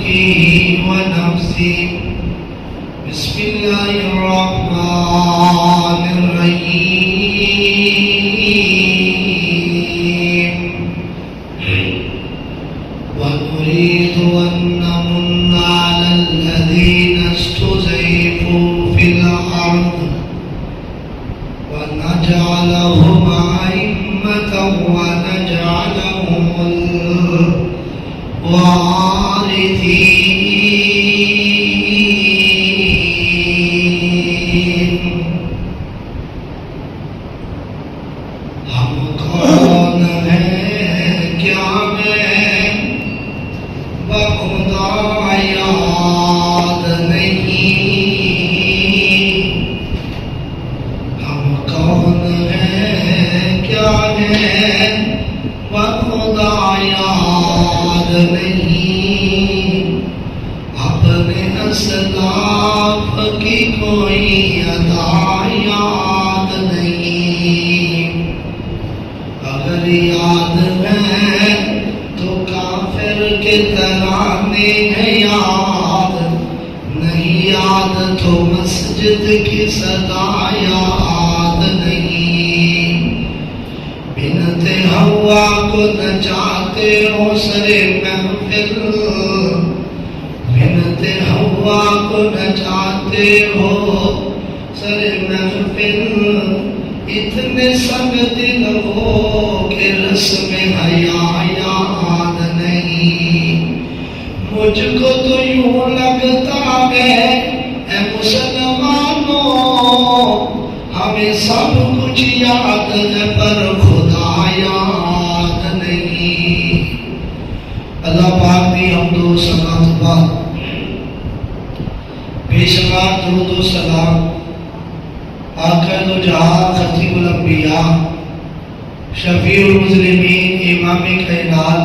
ونفسي بسم الله الرحمن الرحيم ونريد أن نمن على الذين استضعفوا في الأرض ونجعلهم أئمة ونجعلهم الوارثين ہم کون ہیں کیا میں بخدا یاد نہیں ہم کون ہیں کیا ہیں بخدا یاد نہیں اپنے اسلاف کی کوئی ادا یاد نہیں اگر یاد ہے تو کافر کے ترانے ہیں یاد نہیں یاد تو مسجد کی صدا یاد نہیں بنت ہوا کو نچاتے ہو سرے محفل بنت ہوا کو نچاتے ہو سرے محفل اتنے سنگ دل ہو کہ رسم حیا یاد نہیں مجھ کو تو یوں لگتا ہے اے مسلمانوں ہمیں سب کچھ یاد ہے پر خدا یاد نہیں اللہ پاک بھی حمد و ثنا بعد بے شمار درود و سلام آخر دو جہاں خطیب الانبیاء شفیع المسلمین امام کائنات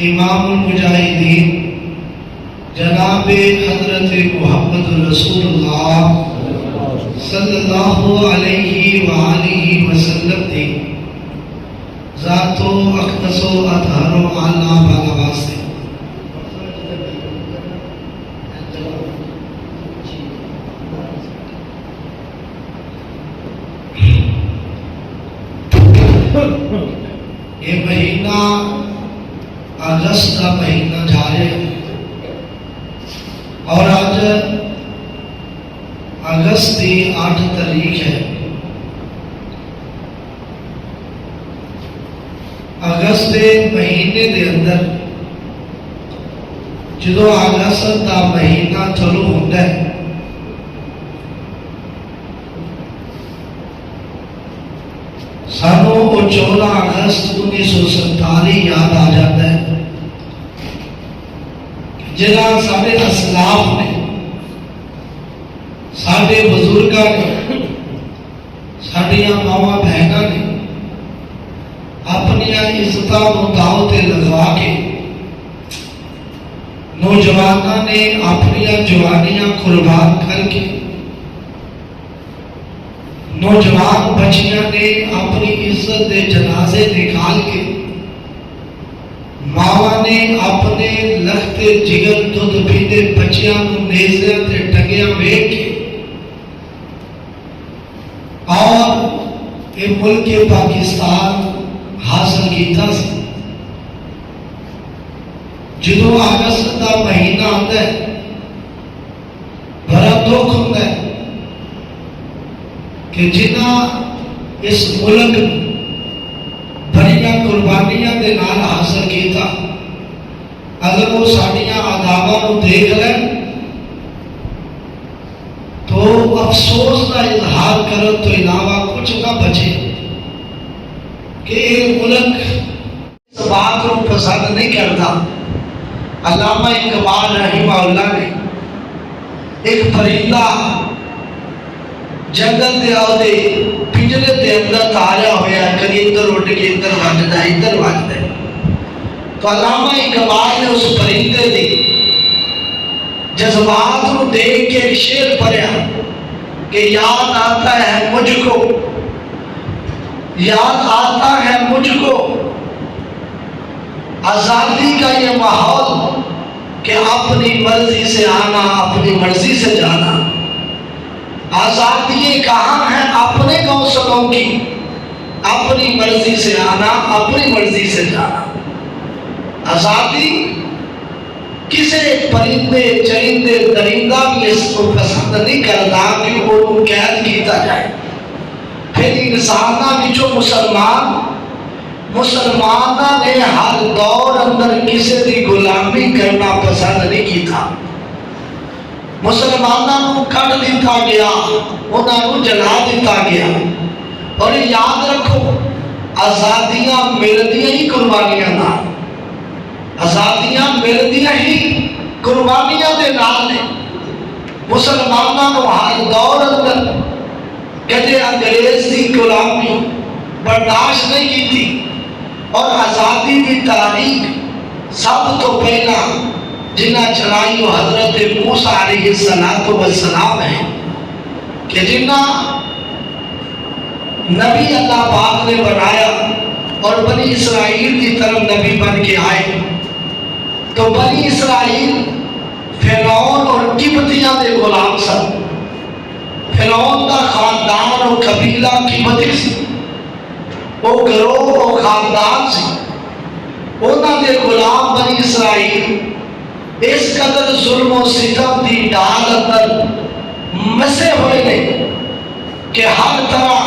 امام المجاہدین جناب حضرت محمد رسول اللہ صلی اللہ علیہ وآلہ وسلم دی ذات و اقدس و اطہر و اعلیٰ بالا واسطے یہ مہینہ اگست کا مہینہ جا رہے ہیں اور آج اگست کی 8 تاریخ ہے اگست کے مہینے دے اندر جدو اگست کا مہینہ چلو ہوتا ہے سانو وہ 14 اگست 1947 یاد آ جاتا ہے جہاں سارے اسلاف نے سارے بزرگاں نے ساڈیاں ماواں بہناں نے اپنی عزتاں نوں داؤ تے لگا کے نوجواناں نے اپنی جوانیاں قربان کر کے نوجوان بچیاں نے اپنی عزت دے جنازے نکال کے ماواں نے اپنے لخت جگر دودھ پیندے بچیاں نوں نیزیاں تے ٹنگیاں ویکھ کے اور یہ ملک پاکستان حاصل کیتا سی جدو اگست کا مہینہ آتا ہے بڑا دکھ ہوتا ہے کہ جنہ اس ملک بڑیاں قربانیاں دے نال حاصل کیتا اگر وہ ساڈیاں آداباں نوں دیکھ لیں تو افسوس کا اظہار کرن تو علاوہ کچھ نہ بچے کہ یہ ملک اس بات کو پسند نہیں کرتا علامہ اقبال رحمہ اللہ نے ایک پرندہ جنگل دے آدھے پنجرے دے اندر تاریا ہویا ہے کبھی ادھر اٹھ کے ادھر وجدا ہے ادھر وجدا ہے تو علامہ اقبال نے اس پرندے دی جذبات کو دیکھ کے شعر پڑھا کہ یاد آتا ہے مجھ کو یاد آتا ہے مجھ کو آزادی کا یہ ماحول کہ اپنی مرضی سے آنا، اپنی مرضی سے جانا۔ آزادی کہاں ہے؟ اپنے گوسلوں کی، اپنی مرضی سے آنا، اپنی مرضی سے جانا۔ آزادی کسے پرندے چرندے درندہ بھی اس کو پسند نہیں کرتا کہ وہ قید کیتا جائے۔ پھر انسانہ بھی جو مسلمانہ نے ہر دور اندر کسی دی غلامی کرنا پسند نہیں کیتا۔ مسلمانہ کو کٹ دیتا گیا، انہاں کو جلا دیتا گیا۔ اور یاد رکھو آزادیاں ملدیاں ہی قربانیاں نہ، آزادیاں ملدیاں ہی قربانیاں دے نال نے۔ مسلمانہ کو ہر دور اندر کدے انگریز دی غلامی برداشت نہیں کی تھی، اور آزادی دی تاریخ سب تو پہلا جنہ چلائی وہ حضرت موسیٰ علیہ السلام ہے، کہ جنہ نبی اللہ پاک نے بنایا اور بنی اسرائیل کی طرف نبی بن کے آئے۔ تو بنی اسرائیل فرعون اور قبطیاں دے غلام سن۔ فرعون دا خاندان اور قبیلہ قبطی سی، وہ گروہ اور خاندان سی، انہاں دے غلام بنی اسرائیل اس قدر ظلم و ستم دی ڈال اندر مسے ہوئے نے کہ ہر طرح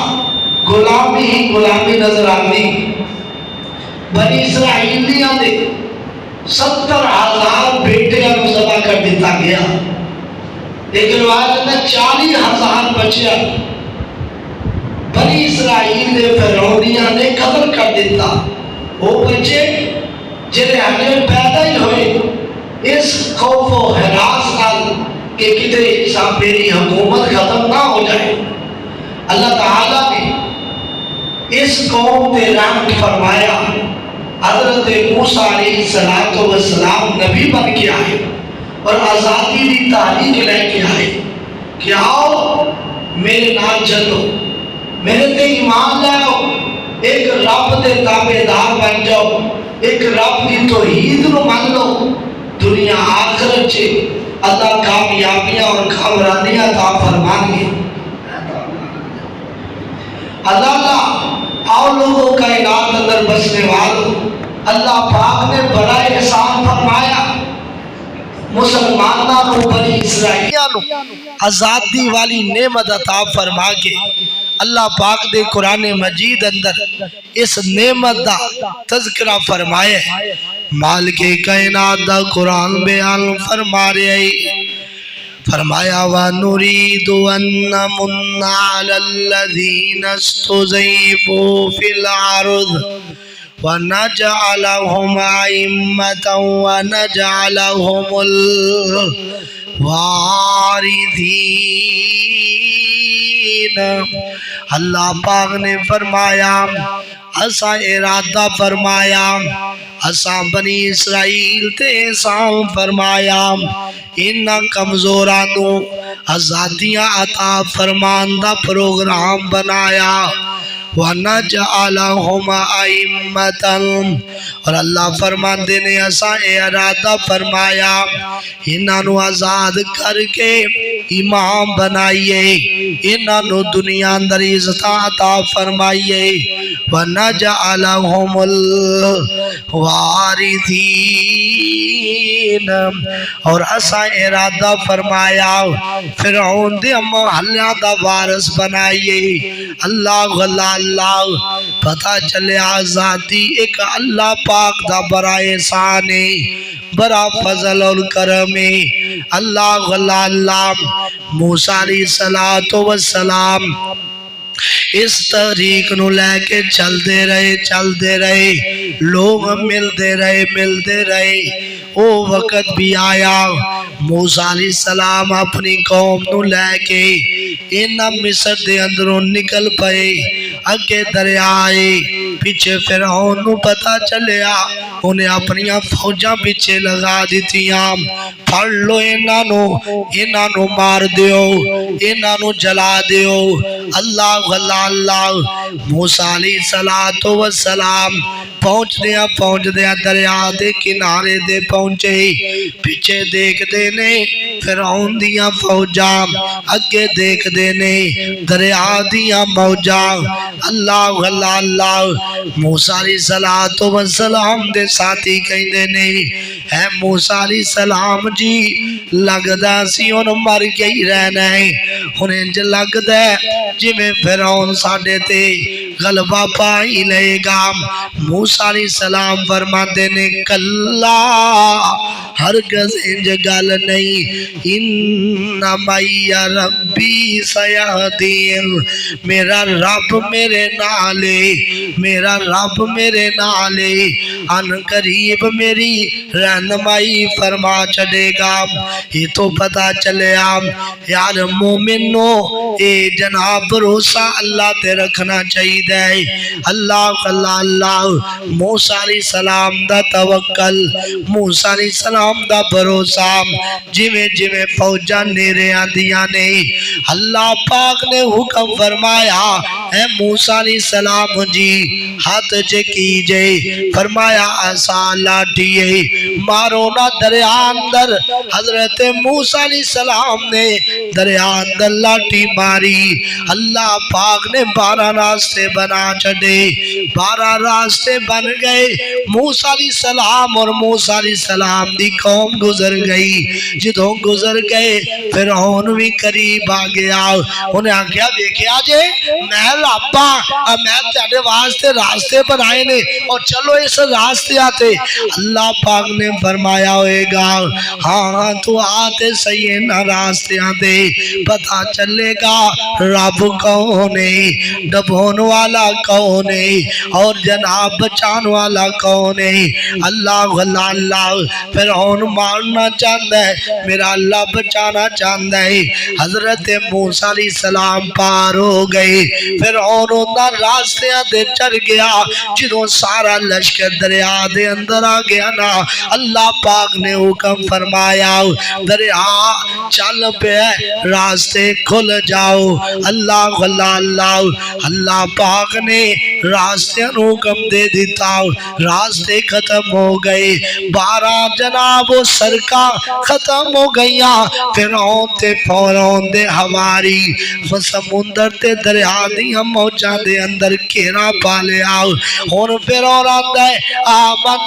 غلامی ہی غلامی نظر آتی۔ بنی اسرائیلیاں دے 70,000 بیٹیاں کو ذبح کر دیتا گیا۔ ایک روایت میں 40,000 بچیاں بنی اسرائیل دے فرعونیاں نے قتل کر دیتا۔ وہ بچے جنہیں ہمیں پیدا ہی ہوئے اس خوف و ہراس نال کہ کتے سب میری حکومت ختم نہ ہو جائے، اللہ تعالیٰ نے اس قوم پہ رحمت فرمایا۔ حضرت موسیٰ علیہ السلام نبی بن کے آئے اور آزادی دی تحریک لے کے آئے کہ آؤ میرے نال چلو، میرے تے ایمان لے آؤ، ایک رب دے تابعدار بن جاؤ، ایک رب کی توحید نو مان لو، دنیا آخرت چے اللہ کامیابیاں اور کامرانیاں عطا فرمان گے۔ اللہ آؤ لوگوں کا کائنات اندر بسنے والوں، اللہ پاک نے بڑا احسان فرمایا۔ مسلمانہ کو بنی اسرائیلیاں نو آزادی والی نعمت عطا فرما کے اللہ پاک دے قرآن مجید اندر اس نعمت دا تذکرہ فرمائے۔ مالک کائنات دا قرآن بیان فرما رہے، فرمایا وَنُرِيدُ أَن نَّمُنَّ عَلَى الَّذِينَ اسْتُضْعِفُوا فِي الْأَرْضِ وَنَجْعَلَهُمْ أَئِمَّةً وَنَجْعَلَهُمُ الْوَارِثِينَ۔ اللہ پاک نے فرمایا، اسا ارادہ فرمایا، اسا بنی اسرائیل تے احسان فرمایا، انہاں کمزورانو آزادیاں عطا فرمان دا پروگرام بنایا۔ وَنَجْعَلَهُمْ أَئِمَّةً، اور اللہ فرماندے نے اسا ارادہ فرمایا انہاں نو آزاد کر کے امام بنائیے، انہاں نو دنیا اندر عزت عطا فرمائیے۔ وَنَجْعَلَهُمُ الْوَارِثِينَ، اور اسا ارادہ فرمایا فرعون دے محلہ دا وارث بنائیے۔ اللہ اللہ پتہ چلے آزادی ایک اللہ پاک دا بڑا احسان ہے، بڑا فضل اور کرم ہے۔ اللہ اللہ موسیٰ علیہ السلام اس تحریک نو لے کے چل دے رہے، لوگ ملتے رہے۔ او وقت بھی آیا موسیٰ علیہ السلام اپنی قوم نو لے کے انہاں مصر دے اندروں نکل پئے، اگے دریا آئے، پیچھے فرعون نو پتہ چلیا، انہیں اپنیاں فوجاں پیچھے لگا دیتیاں، پھڑ لو انہاں نو مار دیو، انہاں نو جلا دیو۔ اللہ اللہ اللہ۔ موسیٰ علیہ السلام پہنچ دیا دریا دے کنارے دے پہنچے، پیچھے دیکھ دے نے فرعون دیاں فوجاں، اگے دیکھ دے نے دریا دیاں موجاں۔ اللہ اللہ اللہ۔ موسیٰ علیہ السلام دے ساتھی کہندے نے اے موسیٰ علیہ السلام جی لگدا سی ان مر گئی رہنا ہے، انہیں جو لگدا ہے جی میں فرعون ساڑھے تے غلبہ پائی لے گا۔ موسیٰ علیہ السلام فرماتے نے کلا ہرگز انج گل نہیں، انما یا ربی سیہدین، میرا رب میرے نالے، میرا رب میرے نالے، ان قریب میری رہنمائی فرما چڑے گا۔ یہ تو پتا چلے یار مومنو اے جناب بھروسہ اللہ تے رکھنا چاہیے دے۔ اللہ اللہ اللہ۔ موسیٰ علیہ السلام دا توکل، موسیٰ علیہ السلام دا بھروسہ، جویں فوجاں نیرے آندیاں نے اللہ پاک نے حکم فرمایا اے موسیٰ علیہ السلام جی ہاتھ چے کیجئے، فرمایا عصا لاٹھیے مارو نہ دریا اندر۔ حضرت موسیٰ علیہ السلام نے دریا اندر لاٹھی ماری، اللہ پاک نے 12 راستے بنا چڑے، 12 راستے بن گئے۔ موسیٰ علیہ السلام اور موسیٰ علیہ السلام دی قوم گزر گئی، جدوں گزر گئے فرعون بھی قریب آ گیا، انہیں آگیا دیکھیا جے میں ربا میں تیرے واسطے راستے بنائے نے اور چلو اس راستے آتے۔ اللہ پاک نے فرمایا ہوئے گا ہاں تو آتے صحیح نہ راستے آتے، پتا چلے گا رب کون ہے، ڈبون والا کون ہے اور جناب بچان والا کون ہے۔ اللہ اللہ اللہ۔ فرعون مارنا چاہتا ہے، میرا اللہ بچانا چاہتا ہے۔ حضرت موسیٰ علیہ السلام پار ہو گئے، فرعون انہاں راستے دے چڑھ گیا، جدوں سارا لشکر دریا دے اندر آ گیا نا اللہ پاک نے حکم فرمایا دریا چل پہ راستے کھل جاؤ۔ اللہ اللہ اللہ۔ اللہ پاک نے راستے حکم دے دیتا، راستے ختم ہو گئے، 12 جناب سرکا ختم ہو گئیاں۔ فرعون تے فرعون دے ہواری سمندر تے دریا دیاں موجاں دے اندر گھیرا پا لیا۔ ہن فرعون آندا ہے آمن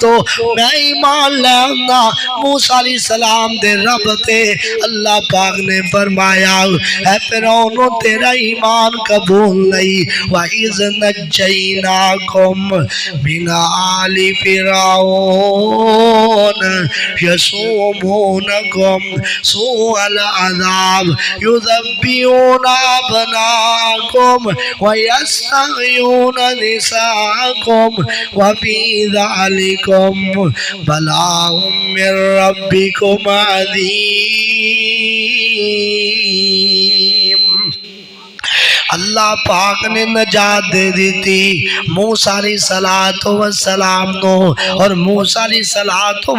تو میں ایمان لے آنا موسیٰ علیہ السلام دے رب تے۔ اللہ پاک نے فرمایا اے فرعون تیرا ایمان قبول نہیں، وَإِذْ نَجَّيْنَاكُمْ مِنْ آلِ فِرْعَوْنَ يَسُومُونَكُمْ سُوءَ الْعَذَابِ يُذَبِّحُونَ أَبْنَاءَكُمْ وَيَسْتَحْيُونَ نِسَاءَكُمْ وَفِي ذَلِكُمْ بَلَاءٌ مِّن رَّبِّكُمْ عَظِيمٌ۔ اللہ پاک نے نجات دے دیتی موسیٰ علیہ السلام نو اور موسیٰ علیہ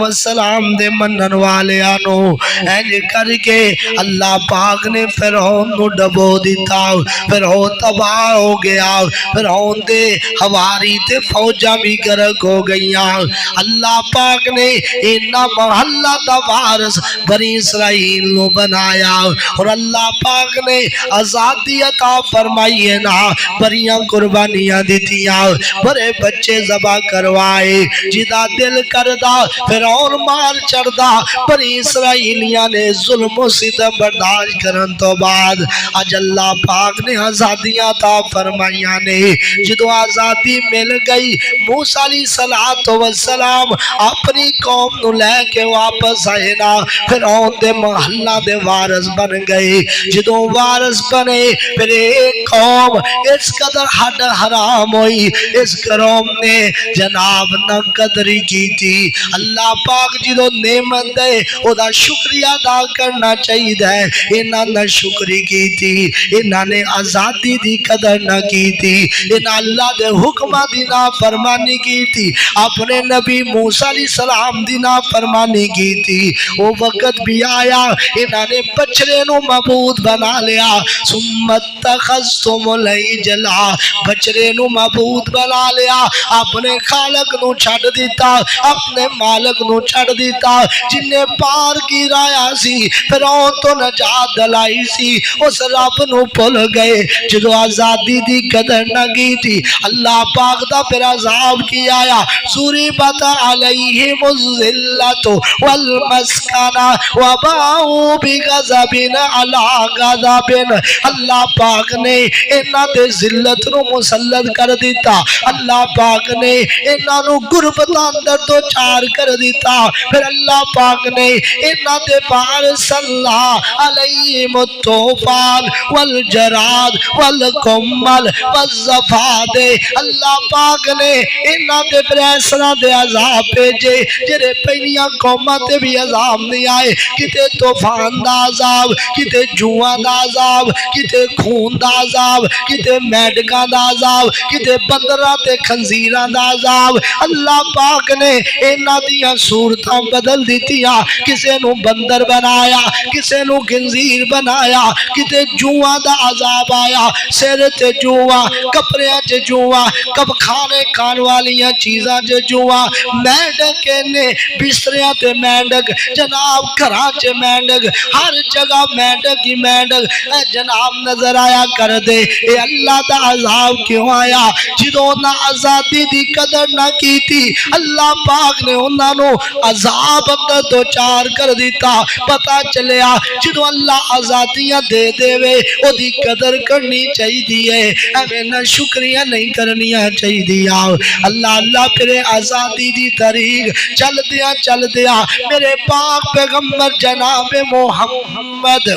السلام دے منن والیاں نو، اینج کر کے اللہ پاک نے فرعون نو ڈبو دیتا، فرعون تباہ ہو گیا، فرعون دے ہواری تے فوجاں بھی غرق ہو گئیاں۔ اللہ پاک نے انہاں محلہ دا وارث بنی اسرائیل نو بنایا اور اللہ پاک نے آزادی عطا فرمائیے نا، بڑیاں قربانیاں دیتیاں، بڑے بچے ذبح کروائے، جدا دل کردہ فرعون مار چڑھدا، بنی اسرائیلیاں نے ظلم و ستم برداشت کرن تو بعد اج اللہ پاک نے آزادیاں عطا فرمائیاں نے۔ جدو آزادی مل گئی موسیٰ علیہ السلام اپنی قوم نو لے کے واپس آئے نا، فرعون دے محلہ دے وارث بن گئے۔ جدو وارث بنے پھر قوم اس قدر حد حرام ہوئی، اس قوم نے جناب نہ قدری کی تھی۔ اللہ پاک جدو نعمت دے او دا شکریہ ادا کرنا چاہیے ہے، انہاں نے شکری کی تھی، انہاں نے آزادی دی قدر نہ کی تھی، انہاں اللہ دے حکمہ دی نافرمانی کی تھی، اپنے نبی موسیٰ علیہ السلام دی نافرمانی کی تھی۔ وہ وقت بھی آیا انہاں نے بچڑے نو معبود بنا لیا، ثم اتخذتم العجل، بچڑے نو معبود بنا لیا، اپنے خالق نو چھڑ دیتا، اپنے مالک نو چھڑ دیتا، جن نے پار کی رایا سی فرعون تو نجات دلائی سی، اس رب نو بھول گئے جدو آزادی دی قدر نہ کی تھی۔ اللہ پاک دا پھر عذاب کی آیا، ضربت علیہم الذلۃ والمسکنہ وباؤوا بغضب علی غضب، اللہ پاک نے انہاں تے ذلت نو مسلط کر دیتا، اللہ پاک نے انہاں نو غربت اندر تو چار کر دیتا، پھر اللہ پاک نے انہاں تے فارسل علیہم الطوفان والجراد والقمل والضفادع، اللہ پاک نے انہاں تے پھر ایسا دے عذاب بھیجے جڑے پہلیاں قوماں تے بھی عذاب نہیں آئے، کتے طوفان دا عذاب، کتے جواں دا عذاب، کتے خون دا عذاب، کتے میڈکاں دا عذاب، کتے بندراں تے خنزیراں دا عذاب۔ اللہ پاک نے انہاں دیاں صورتاں بدل دیتیاں، کسے نو بندر بنایا، کسے نو خنزیر بنایا، کتے جواں دا عذاب آیا، سر تے جواں، کپڑیاں تے جواں، کب کھانے کھان والیاں چیزاں تے جواں، میڈک نے بستریاں تے میڈک، جناب گھراں تے میڈک، ہر جگہ میڈک ہی میڈک، اے جناب نظر آیا کر دے اے اللہ دا عذاب کیوں آیا؟ جدو نہ آزادی دی قدر نہ کی تھی، اللہ پاک نے انہاں نو عذاب اندر دو چار کر دیتا۔ پتا چلیا جدو اللہ آزادیاں دے دے وے او دی قدر کرنی چاہی دیئے، ایویں نہ شکریہ نہیں کرنیاں چاہی دیا۔ اللہ اللہ پھر آزادی دی طریق چل دیا میرے پاک پیغمبر جناب محمد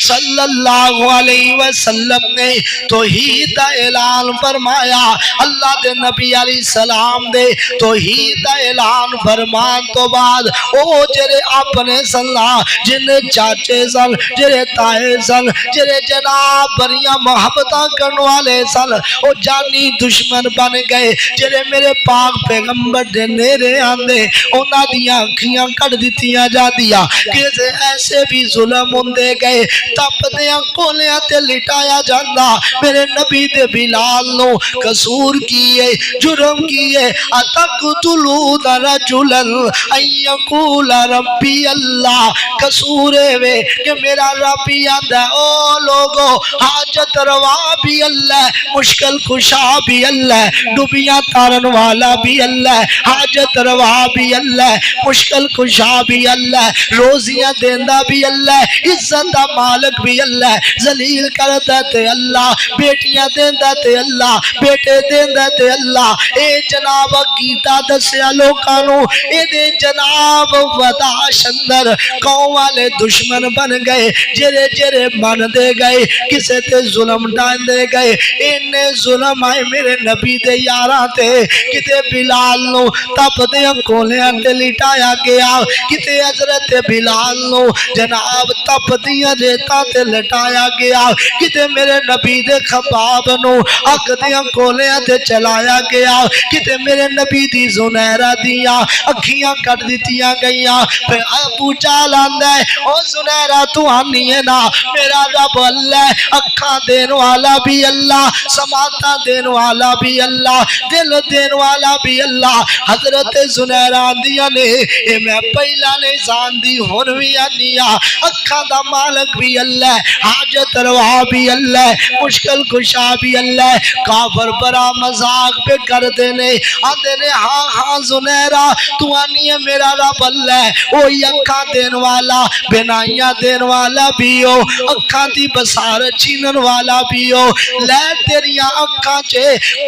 صلی اللہ علیہ وسلم نے توحید دا اعلان فرمایا۔ اللہ دے نبی علیہ السلام دے توحید دا اعلان فرمان تو بعد او جرے اپنے صلاح جن چاچے سن، جرے تائے سن، جرے جناب بریاں محبتاں کرنے والے سن، او جانی دشمن بن گئے، جرے میرے پاک پیغمبر دے نیرے آندے انہاں دیاں اکھیاں کٹ دیتیاں جا دیا، کسے ایسے بھی ظلم ہوندے گئے، تپ دیاں کولیاں تے لٹایا جاندہ۔ میرے نبی دے بلال نو قصور کیے، جرم کیے، اتقتلون رجلا ان یقول ربی اللہ، قصور ہے کہ میرا رب آندا او لوگو حاجت روا بھی اللہ، مشکل کشا بھی اللہ، ڈوبیاں تارن والا بھی اللہ، حاجت روا بھی اللہ، مشکل کشا بھی اللہ، روزیاں دیندہ بھی اللہ، عزت دا مالک بھی اللہ، ذلیل کرتا تے اللہ، بیٹیاں دیندہ تے اللہ، بیٹے دیندہ تے اللہ۔ اے جناب کیتا دسیا لوکانو، اے دے جناب ودا شندر قوم والے دشمن بن گئے، جرے جرے من دے گئے، کسے تے ظلم ڈان دے گئے، انہیں ظلم آئے میرے نبی دے یاراں تے، کتے بلال نو تپ دے کولیاں تے لٹایا گیا، کتے حضرت بلال نو جناب تپ دیاں ریتاں تے لٹایا گیا، کتے میرے نبی دے خباب نو اگ دیاں کولیاں تے چلایا گیا، کتے میرے نبی دی زنیرہ دیاں اکھیاں کٹ دیتیاں گئیاں۔ پھر ابو جہل آندا ہے او زنیرہ تو آنی ہے نا، میرا رب اللہ اکھاں دین والا بھی اللہ، سماعتاں دین والا بھی اللہ، دل دین والا بھی اللہ۔ حضرت زنیرہ آندیاں نے اے میں پہلا نے جان دی ہن وی آنیا، اکھاں دا مالک بھی اللہ، حاجت روا بھی اللہ، مشکل کشا بھی اللہ۔ کافر برا مذاق پہ کر دینے آندے نے ہاں ہاں زنیرہ تو آنی ہے میرا رب اللہ، وہی اکھاں دین والا، بینائیاں دین والا بھی ہو، اکھاں دی بسار چھینن والا بھی ہو، لے تیریاں اکھاں چے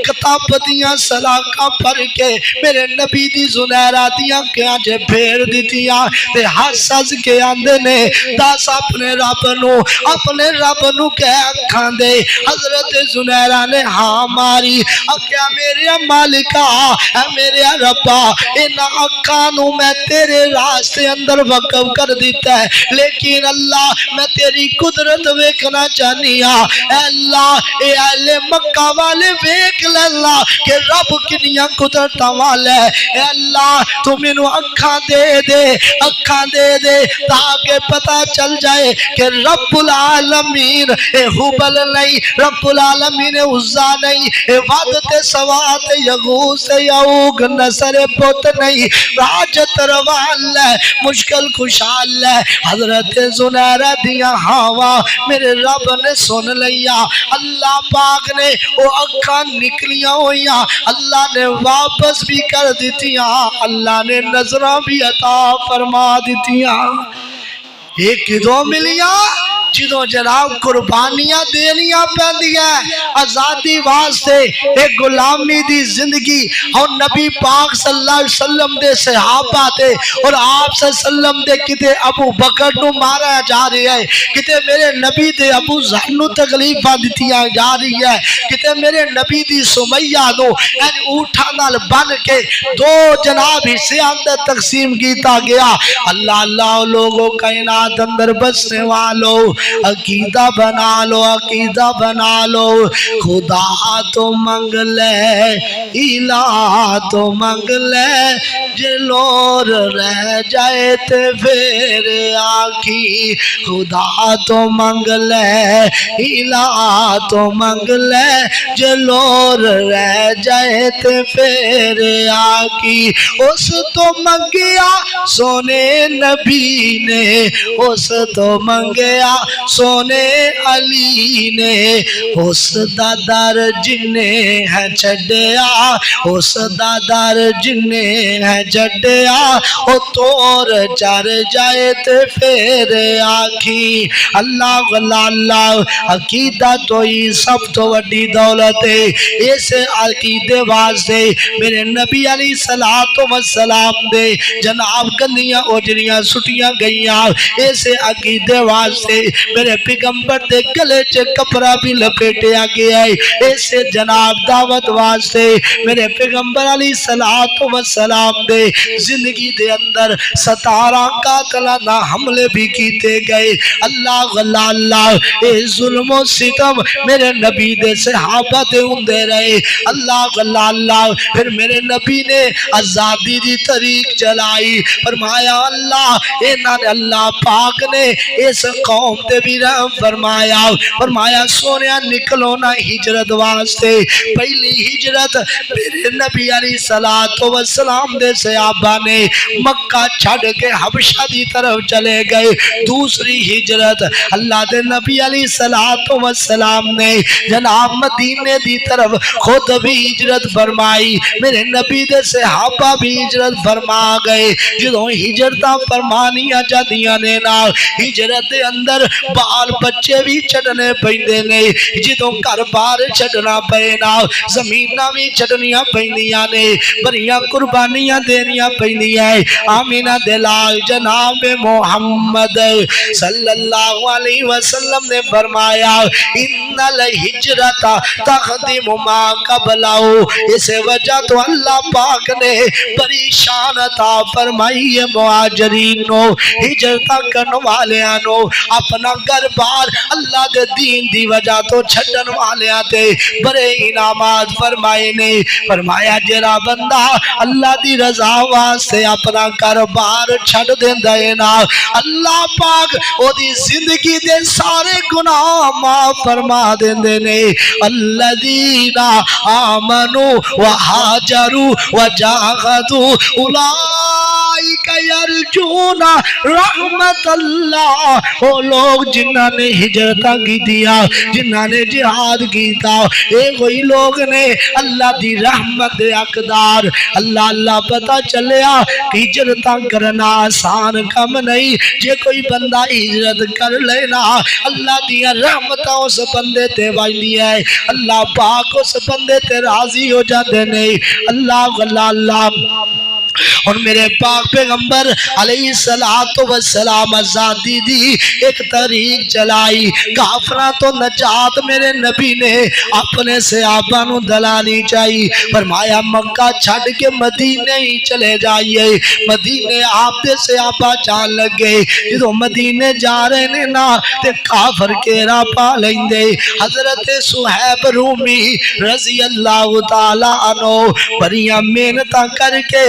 کتاب دیاں سلاکاں پر کے میرے نبی دی زنیرہ دیاں کیاں چے پھیر دیتیاں تے ہس ہس کے آندے نے دس اپنے رب نو اپنے رب نو کہہ اکھاں دے حضرت زنیرہ نے ہاں ماری کیا میرے مالکہ اے میرے ربا ان اکھاں نو میں تیرے راستے اندر وقف کر دیتا ہے لیکن اللہ میں تیری قدرت ویکھنا چاہنی ہاں اے اللہ اے اہل مکہ والے ویکھ لے اللہ کہ رب کنیاں قدرتاں والا ہے اے اللہ تو مینوں اکھاں دے دے تاکہ پتہ چل جائے کہ رب العالمین اے حبل نہیں رب العالمین اے عزا نہیں اے وعد تے سوات یغوث یعوق نصر پت نہیں راجت روال ہے مشکل خوشحال ہے حضرت زنیرہ دیا ہوا میرے رب نے سن لیا اللہ پاک نے وہ اکھاں نکلیاں ہوئیاں اللہ نے واپس بھی کر دیتیاں اللہ نے نظرہ بھی عطا فرما دیتیاں ایک دو ملیاں جدوں جناب قربانیاں دینیاں پہندیاں آزادی واسطے ایک غلامی دی زندگی اور نبی پاک صلی اللہ علیہ وسلم دے صحابہ تے اور آپ صلی اللہ علیہ وسلم دے کتے ابو بکر نو مارا جا رہی ہے کتے میرے نبی دے ابو ذر نو تکلیفاں دتیاں جا رہی ہے کتے میرے نبی دی سمیہ نو یعنی اونٹاں نال بن کے دو جناب حصے اندر تقسیم کیتا گیا اللہ اللہ لوگوں کائنات اندر بسنے والوں عقیدہ بنا لو خدا تو منگ لے الہ تو منگ لے جلور رہ جائے تے پھر آکھی خدا تو منگ لے الہ تو منگ لے جلور رہ جائے تے پھر آکھی اس تو منگیا سونے نبی نے اس تو منگیا سونے علی نے اس دادار جنے ہے چھڑیا اس دادار جنے ہے چھڑیا او تور چار جائے تے پھر آکھی اللہ اللہ عقیدہ تو ہی سب تو وڈی دولت ہے اسے عقیدے واسطے میرے نبی علیہ السلام دے جناب گندیاں اوجریاں سٹیاں گئیاں اسے عقیدے واسطے میرے پیغمبر دے گلے چے کپڑا بھی لپیٹیا گیا ہے ایسے جناب دعوت واسطے میرے پیغمبر علیہ السلام دے زندگی دے اندر 17 قاتلانہ حملے بھی کیتے گئے اللہ اللہ اے ظلم و ستم میرے نبی دے صحابہ دے اندے رہے اللہ اللہ پھر میرے نبی نے آزادی دی طریق چلائی فرمایا اللہ انہاں نے اللہ پاک نے اس قوم تے بھی رحم فرمایا سونیا نکلو نا ہجرت واسطے پہلی ہجرت میرے نبی علیہ السلام دے صحابہ نے مکہ چھڑ کے حبشہ دی طرف چلے گئے دوسری ہجرت اللہ دے نبی علیہ السلام نے جناب مدینے دی طرف خود بھی ہجرت فرمائی میرے نبی دے صحابہ بھی ہجرت فرما گئے جدوں ہجرتاں فرمانیاں جادیاں نے نا ہجرت دے اندر بال بچے بھی چھڑنے پیندے نے جدوں گھر بار چھڑنا پینا زمیناں بھی چھڑنیاں پیندیاں نے بڑیاں قربانیاں دینیاں پیندیاں آمینہ دلال جناب محمد صلی اللہ علیہ وسلم نے فرمایا ان الہجرت تخدم ما قبلہ اس وجہ تو اللہ پاک نے پریشان عطا فرمائی مہاجرین نو ہجرت کرن والیاں نو اپنا گھر بار اللہ دے دین دی وجہ تو چھڑن والیاں تے بڑے انعامات فرمائے نے فرمایا جڑا بندہ اللہ دی رضا واسطے اپنا گھر بار چھڑ دیندا ہے نا اللہ پاک او دی زندگی دے سارے گناہ معاف فرما دیندے نے الذین آمنوا وہاجروا وجاہدوا اولئک یرجون رحمت اللہ وہ لوگ جنہاں نے ہجرتاں کی دیا جنہاں نے جہاد کیتا اے وہی لوگ نے اللہ دی رحمت دے حقدار اللہ اللہ پتہ چلیا ہجرتاں کرنا آسان کم نہیں جے کوئی بندہ ہجرت کر لینا اللہ دی رحمتاں اس بندے تے وجدی ہے اللہ پاک اس بندے تے راضی ہو جاندے نہیں اللہ اللہ اور میرے پاک پیغمبر علیہ السلام آزادی دی ایک طریق چلائی، کافرہ تو نجات میرے نبی نے اپنے صحابہ نو دلانی چاہیے، فرمایا مکہ چھڑ کے مدینے ہی چلے جائیے۔ مدینے آپ دے صحابہ جان لگے، جدو مدینے جا رہے نے نا تے کافر کے راہ پا لیندے۔ حضرت صہیب رومی رضی اللہ تعالی عنہ بڑیاں محنتاں کر کے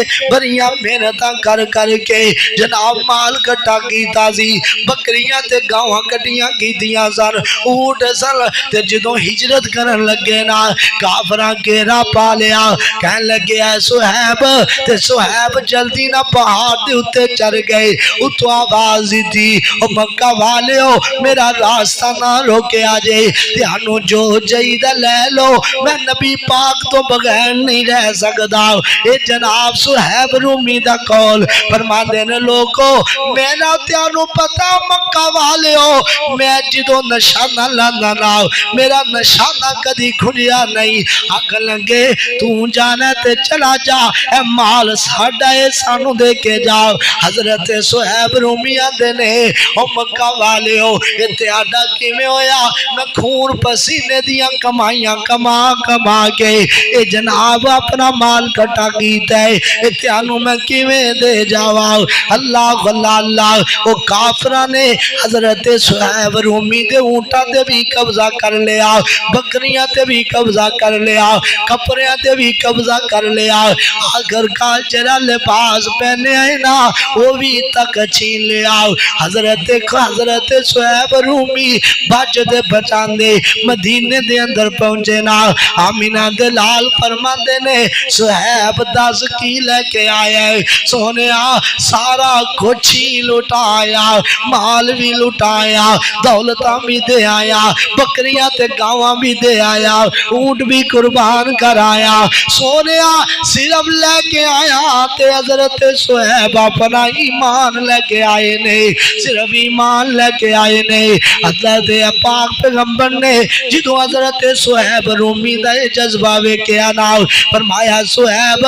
کر کے جناب مال کٹا کیتا سی، بکریاں تے گاواں کٹیاں کیتیاں سن، اونٹ سن، تے جدوں ہجرت کرن لگے نا کافراں گھیرا پا لیا، کہن لگے اے صہیب، تے صہیب جلدی نہ پہاڑ دے اوتے چڑھ گئے۔ اتو آواز دی او مکہ والیو میرا راستہ نہ روکے آجے، تیانو جو چاہیے لے لو، میں نبی پاک تو بغیر نہیں رہ سکتا۔ اے جناب صہیب رومی دا قول فرماندے نے لوگو، میں نہ تیانو پتا مکہ والیو، میں جدو نشانہ لانا میرا نشانہ کدی کھلیا نہیں، آکھ لنگے تو جانا تے چلا جا، اے مال ساڑھا اے سانو دے کے جاؤ۔ حضرت صہیب رومی آندے نے او مکہ والیو اتیادہ کی میں ہویا، میں خون پسینے دیا کمائیاں کما کے اے جناب اپنا مال کٹا کیتا ہے، اتیانو میں کیویں دے جاواؤ۔ اللہ اللہ او کافرہ نے حضرت صہیب رومی دے اونٹا دے بھی قبضہ کر لیا، بکریاں دے بھی قبضہ کر لیا، کپڑیاں دے بھی قبضہ کر لیا، آگر کا جرا لباس پہنے آئے نا وہ بھی تک چھین لیا۔ حضرت صہیب رومی بچ دے بچان دے مدینے دے اندر پہنچے نا، آمینہ دے لال فرما دے نے صہیب دس کی لے کے آیا ہے، سونے سارا کچھ ہی لٹایا، مال بھی لٹایا، دولتاں بھی دے آیا، بکریاں تے گاواں بھی دے آیا، اونٹ بھی قربان کرایا، سونے صرف لے کے آیا تے حضرت صہیب اپنا ایمان لے کے آئے نہیں، صرف ایمان لے کے آئے نہیں۔ حضرت پاک پیغمبر نے جدو حضرت صہیب رومی دا جذبہ وے کے آنا فرمایا صہیب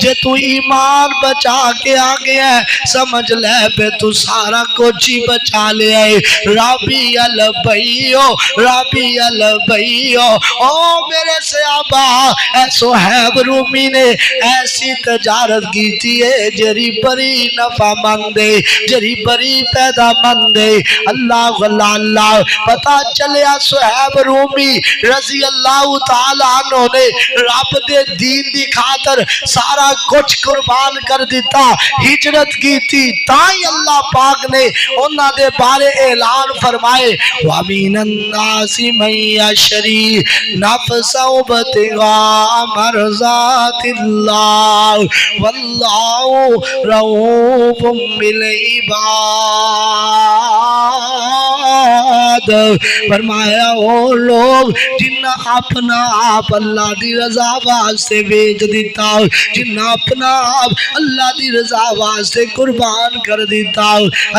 جے تو ایمان بچا کے آگے ہے سمجھ لے پہ تو سارا کچھ ہی بچا لے آئے۔ ربی البیو او میرے صحابہ اے صہیب رومی نے ایسی تجارت کی تھی جری بری نفع مندے، جری بری پیدا مندے۔ اللہ اللہ پتا چلیا صہیب رومی رضی اللہ تعالیٰ عنہ نے رب دے دین دی خاطر سارا کچھ قربان کر دیتا، ہجرت کی تھی، تائیں اللہ پاک نے انہاں دے بارے اعلان فرمائے وَمِنَ النَّاسِ مَن يَشْتَرِي نَفْسَهُ ابْتِغَاءَ مَرْضَاتِ اللَّهِ وَاللَّهُ رَءُوفٌ بِالْعِبَادِ۔ فرمایا وہ لوگ جنہ اپنا آپ اللہ دی رضا واسطے بیچ دیتا، جنہ اپنا آپ اللہ دی رضا واسطے قربان کر دیتا،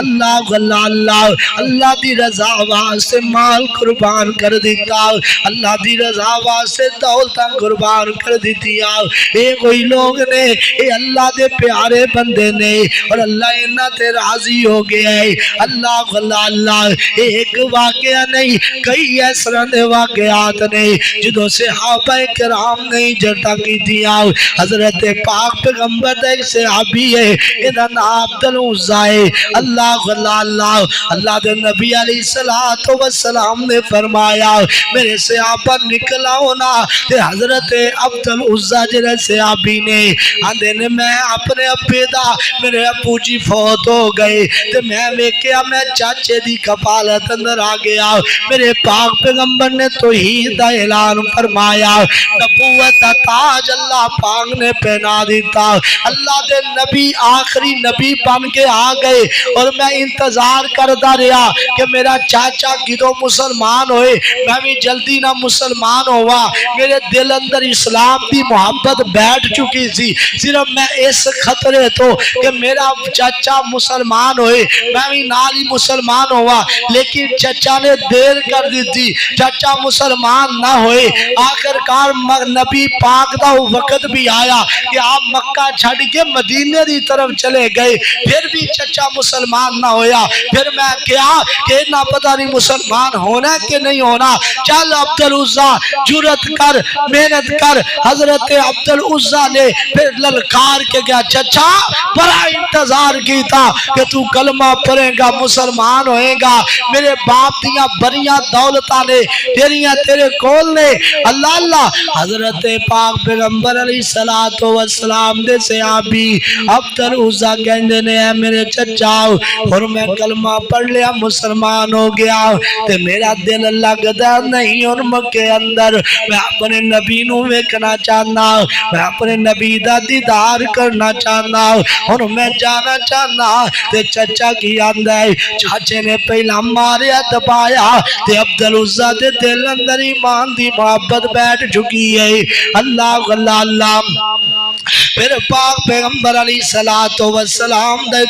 اللہ اللہ دی رضا واسطے مال قربان کر دیتا، اللہ دی رضا واسطے دولتاں قربان کر دیتیا۔ اے کوئی لوگ نے اے اللہ دے پیارے بندے نے اور اللہ انہاں تے راضی ہو گیا ہے۔ اللہ اللہ ایک واقعہ نہیں کئی ایسرہ دے واقعات نے جدوں صحابہ کرام نے جڑتا کی دیا۔ حضرت پاک پیغمبر ایک صحابی ہے ادھا نام عبدالعزہ ہے۔ اللہ دے نبی علیہ السلام نے فرمایا میرے صحابہ نکلا ہونا تے حضرت عبدالعزہ جرے صحابی نے آندے نے میں اپنے ابے دا میرے ابو جی فوت ہو گئے تے میں ویکھیا میں چاچے دی کفالت اندر آ گیا۔ میرے پاک پیغمبر نے توحید دا اعلان فرمایا، نبوت دا تاج اللہ پاک نے پہنا دیتا، اللہ دے نبی آخری نبی بن کے آ گئے اور میں انتظار کرتا رہا کہ میرا چاچا کدو مسلمان ہوئے، میں بھی جلدی نہ مسلمان ہوا۔ میرے دل اندر اسلام دی محبت بیٹھ چکی تھی، صرف میں اس خطرے تو کہ میرا چاچا مسلمان ہوئے میں بھی نالی مسلمان ہوا، لیکن لیکن چچا نے دیر کر دی تھی، چچا مسلمان نہ ہوئے۔ آخر کار نبی پاک دا وقت بھی آیا کہ آپ مکہ چھڑ کے مدینے دی طرف چلے گئے، پھر بھی چچا مسلمان نہ ہویا۔ پھر میں کیا کہ نہ پتہ نہیں مسلمان ہونا کہ نہیں ہونا، چل عبدالعزیٰ جرت کر، محنت کر۔ حضرت عبدالعزیٰ نے پھر للکار کے گیا، چچا بڑا انتظار کی تھا کہ تو کلمہ پڑھے گا، مسلمان ہوئے گا، میرے باپ دیاں بڑیاں دولتاں نے تیرے کول نے۔ اللہ اللہ، حضرت پاک پیغمبر علیہ السلام دے صحابی عبدالعزیٰ کہندے نے اے میرے چچا، اور میں کلمہ پڑھ لیا، مسلمان ہو گیا، تے میرا دل لگدا نہیں اور مکے اندر، میں اپنے نبی نو ویکھنا چاہنا، میں اپنے نبی دا دیدار کرنا چاہنا، اور میں جانا چاہنا۔ تے چچا کی آندا ہے، چاچے نے پہلا ماریا دبایا، تے عبدالعزیٰ دے دل اندر ایمان دی محبت بیٹھ چکی ہے۔ اللہ اللہ اللہ، پھر پاک پیغمبر علیہ السلام دے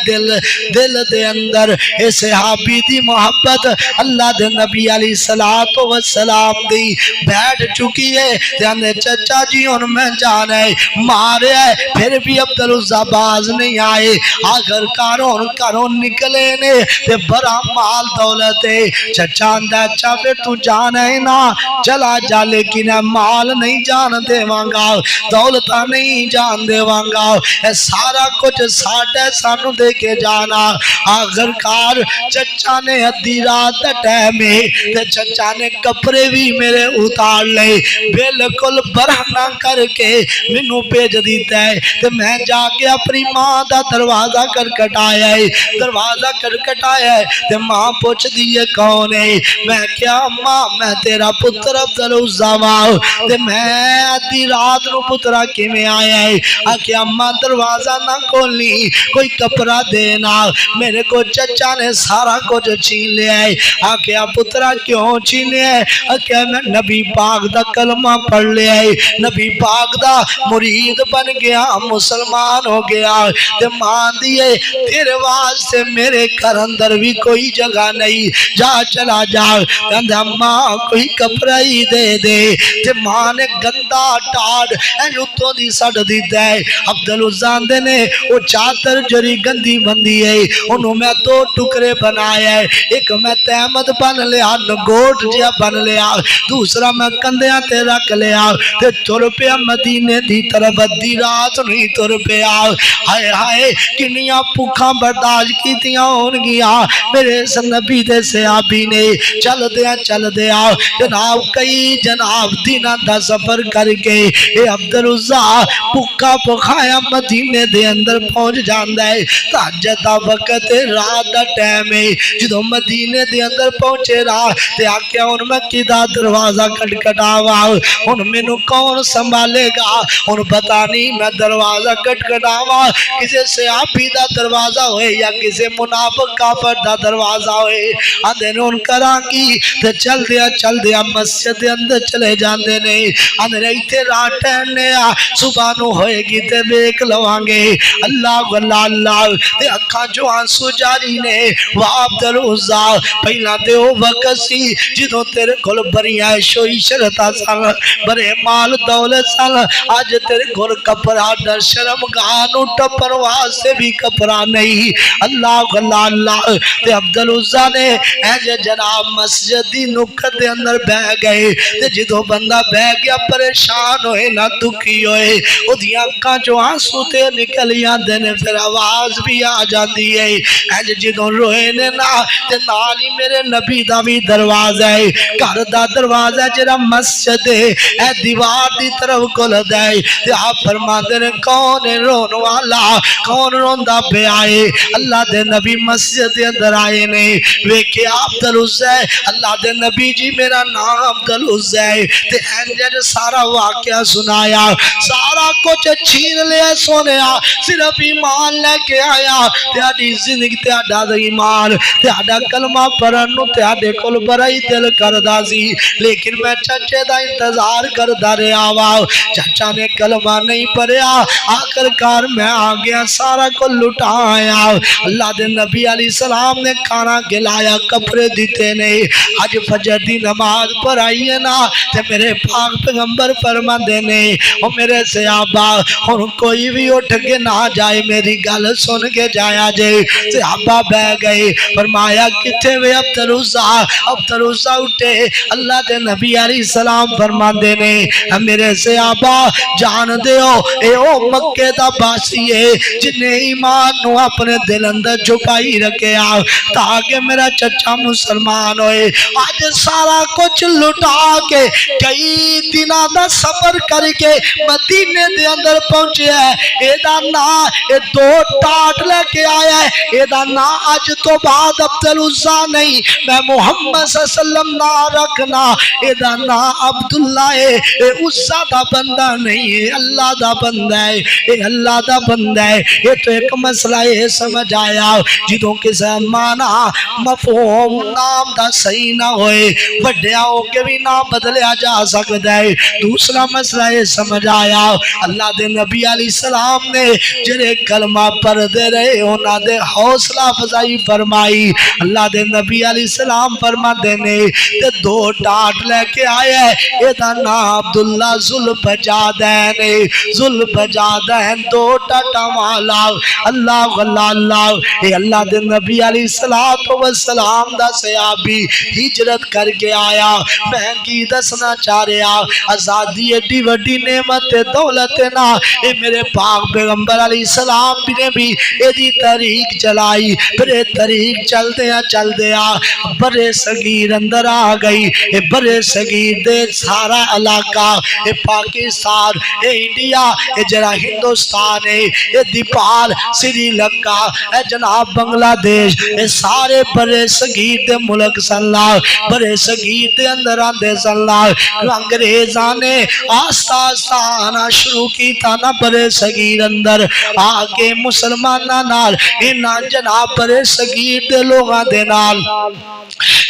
دل دے اندر اے صحابی دی محبت اللہ دے نبی علیہ السلام دی بیٹھ چکی ہے۔ تے چچا جی ان میں جانا ہے، مارے ہے، پھر بھی عبدالعزیٰ باز نہیں آئے۔ آخر کاروں نکلے نے تے بڑا مال دولت ہے۔ چچا اندہ اچھا پھر تو جانا ہے نا، چلا جا، لیکن مال نہیں جان دے وانگا، دولتہ نہیں جان دے وانگا، اے سارا کچھ ساڑھے سانو دے کے جانا۔ آخر کار چچا نے ادھی رات ٹائمے تے چچا نے کپڑے بھی میرے اتار لے، بالکل برہنہ کر کے منو پیج دیتا ہے۔ تے میں جا کے اپنی ماں دا دروازہ کٹکٹایا ہے، دروازہ کٹکٹایا ہے، تے ماں پوچھ دیئے کون ہے؟ میں کیا ماں، میں تیرا پتر عبدالعزیٰ واؤ، تے میں ادھی رات نو پترہ کی میں آیا ہے۔ آکے اماں دروازہ نہ کھولنی، کوئی کپڑا دینا، میرے کو چچا نے سارا کچھ چھین لیا ہے۔ آکے پترہ کیوں چھین لیا ہے؟ آکے میں نبی پاک دا کلمہ پڑھ لیا ہے، نبی پاک دا مرید بن گیا، مسلمان ہو گیا۔ تے مان دیئے تیرے واسطے میرے گھر اندر بھی کوئی جگہ نہیں، جا چلا جا، کہندہ ماں کوئی کپڑا ہی دے دے۔ تے ماں نے گندہ ٹاڑ ایجوتوں دی سڑ دیتا ہے۔ عبدالعزیٰ نے وہ چادر جری گندی بندی ہے، انہوں میں دو ٹکرے بنایا ہے، ایک میں تحمد بن لیا، نگوٹ جیا بن لیا، دوسرا میں کندیاں تے رکھ لیا، تے تر پیا مدینے دی طرف ادھی رات نہیں تر پیا۔ ہائے ہائے کنیاں پکھاں برداشت کی تیاں ہون گیا میرے نبی دے صحابی نے۔ چل دیا جناب، کئی جناب دینہ دا سفر کر کے اے عبدالعزیٰ پکھا پکھایا مدینے دے اندر پہنچ جاندہ ہے۔ تہجد دا وقت رات دا ٹائم ہے، جدو مدینے دے اندر پہنچے رہا تے آکیا ان میں کدا دروازہ کٹکٹاوا، ان میں نو کون سنبھالے گا، ان پتا نہیں میں دروازہ کٹکٹاوا کسے صحابی دا دروازہ ہوئے یا کسے منافق کافر دا دروازہ ہوئے۔ آدھے نے ان کران کی تے چل دیا مسجد دے اندر چلے جاندے نہیں، آدھے نے ایتے رات ٹہنے صبح نو ہوئے گی تے بیک لوانگے۔ اللہ اللہ اللہ، تے اکھاں جو آنسو جاری نے، وہ عبدالعزیٰ پہلا دے وہ وقت سی جدوں تیرے کھل بری عیش و عشرتہ سن، بڑے مال دولت سن، آج تیرے کھل کپڑا ڈر شرم گانو ٹپر واسے بھی کپڑا نہیں۔ اللہ اللہ اللہ، تے عبدالعزیٰ نے ایجے جناب مسجد دی نکت دے اندر بہ گئے، تے جدوں بندہ بہ گیا پریشان ہوئے نہ دکھی ہوئے، او دیاں کان جو آنسو تے نکلیاں دینے، پھر آواز بھی آ جاندی ہے۔ ایجے جدوں روئے نے نا تے نالی میرے نبی دا بھی دروازہ ہے، گھر دا دروازہ ہے جرا مسجد ہے، اے دیوار دی طرف کھل دے، تے آپ فرما دے کون رون والا، کون روندہ پہ آئے؟ اللہ دے نبی مسجد دے اندر آئے نے، ویکے عبدالعزیٰ، اللہ دے نبی جی میرا نام عبدالعزیٰ، تے انجل سارا واقعہ سنایا، سارا کچھ چھین لیا سونے صرف ایمان لے کے آیا تیاری زندگی تیارا ایمان تیارا کلمہ پڑھنو تیارے کل برائی دل کردہ سی لیکن میں چچے دا انتظار کردہ رہے آواؤ چچا نے کلمہ نہیں پڑھیا آخر کار میں آگیا سارا کو لٹایا اللہ دے نبی علیہ السلام نے کھانا کھلایا کپڑے دیتے نہیں آج فجر دی نماز پڑھائیے نا تے میرے پاک پیغمبر فرما دینے اور میرے صحابہ اور کوئی بھی اٹھ کے نہ جائے میری گل سن کے جایا جائے صحابہ بہ گئے فرمایا کتے وے ابتروزہ اٹھے اللہ دے نبی علیہ السلام فرما دینے میرے صحابہ جان دے ہو اے او مکہ دا باسی ہے جنہیں ایمان نو اپنے دل اندر چھپائی رکھے آؤ تاکہ میرا چچا مسلمان ہوئے آج سارا کچھ لٹا کے کئی دنہ دا سفر کر کے مدینے دے اندر پہنچے ہے ایدہ نا اے دو ٹاٹ لے کے آیا ہے ایدہ نا آج تو بعد عبدالعزہ نہیں میں محمد صلی اللہ علیہ وسلم نہ رکھنا ایدہ نا عبداللہ اے عزہ دا بندہ نہیں ہے اللہ دا بندہ ہے اے اللہ دا بندہ ہے یہ تو ایک مسئلہ ہے سمجھ آیا جدوں کے زمانہ مفہوم نام دا صحیح نہ ہوئے وڈیا ہو کے بھی نام بدلیا جا سکتا ہے دوسرا مسئلہ ہے سمجھ آیا اللہ دے نبی علیہ السلام نے جنہیں کلمہ پڑھ دے رہے ہونا دے حوصلہ افزائی فرمائی اللہ دے نبی علیہ السلام فرما دینے تے دو ٹاٹ لے کے آئے ایدہ نا عبداللہ ذوالفجادین دو ٹاٹا والا اللہ اللہ اے اللہ دے نبی علیہ السلام دا صحابی ہجرت کر کے آیا میں کی دسنا چاہ رہا آزادی ایڈی وڈی نعمت دولت نا اے میرے پاک پیغمبر علیہ السلام نے بھی ایدی طریق چلائی پھر طریق چل دیا برے صغیر اندر آ گئی اے برے صغیر دے سارا علاقہ اے پاکستان اے انڈیا اے جرا ہندوستان اے دیپال سری لنکا اے جناب بنگلہ دیش اے سارے برے صغیر دے ملک سنلاؤ برے صغیر دے اندر آندے سنلاؤ انگریزاں نے آستہ آستہ آنا شروع کی تانا برے صغیر اندر آگے مسلمانہ نال انہاں جناب برے صغیر دے لوگاں دے نال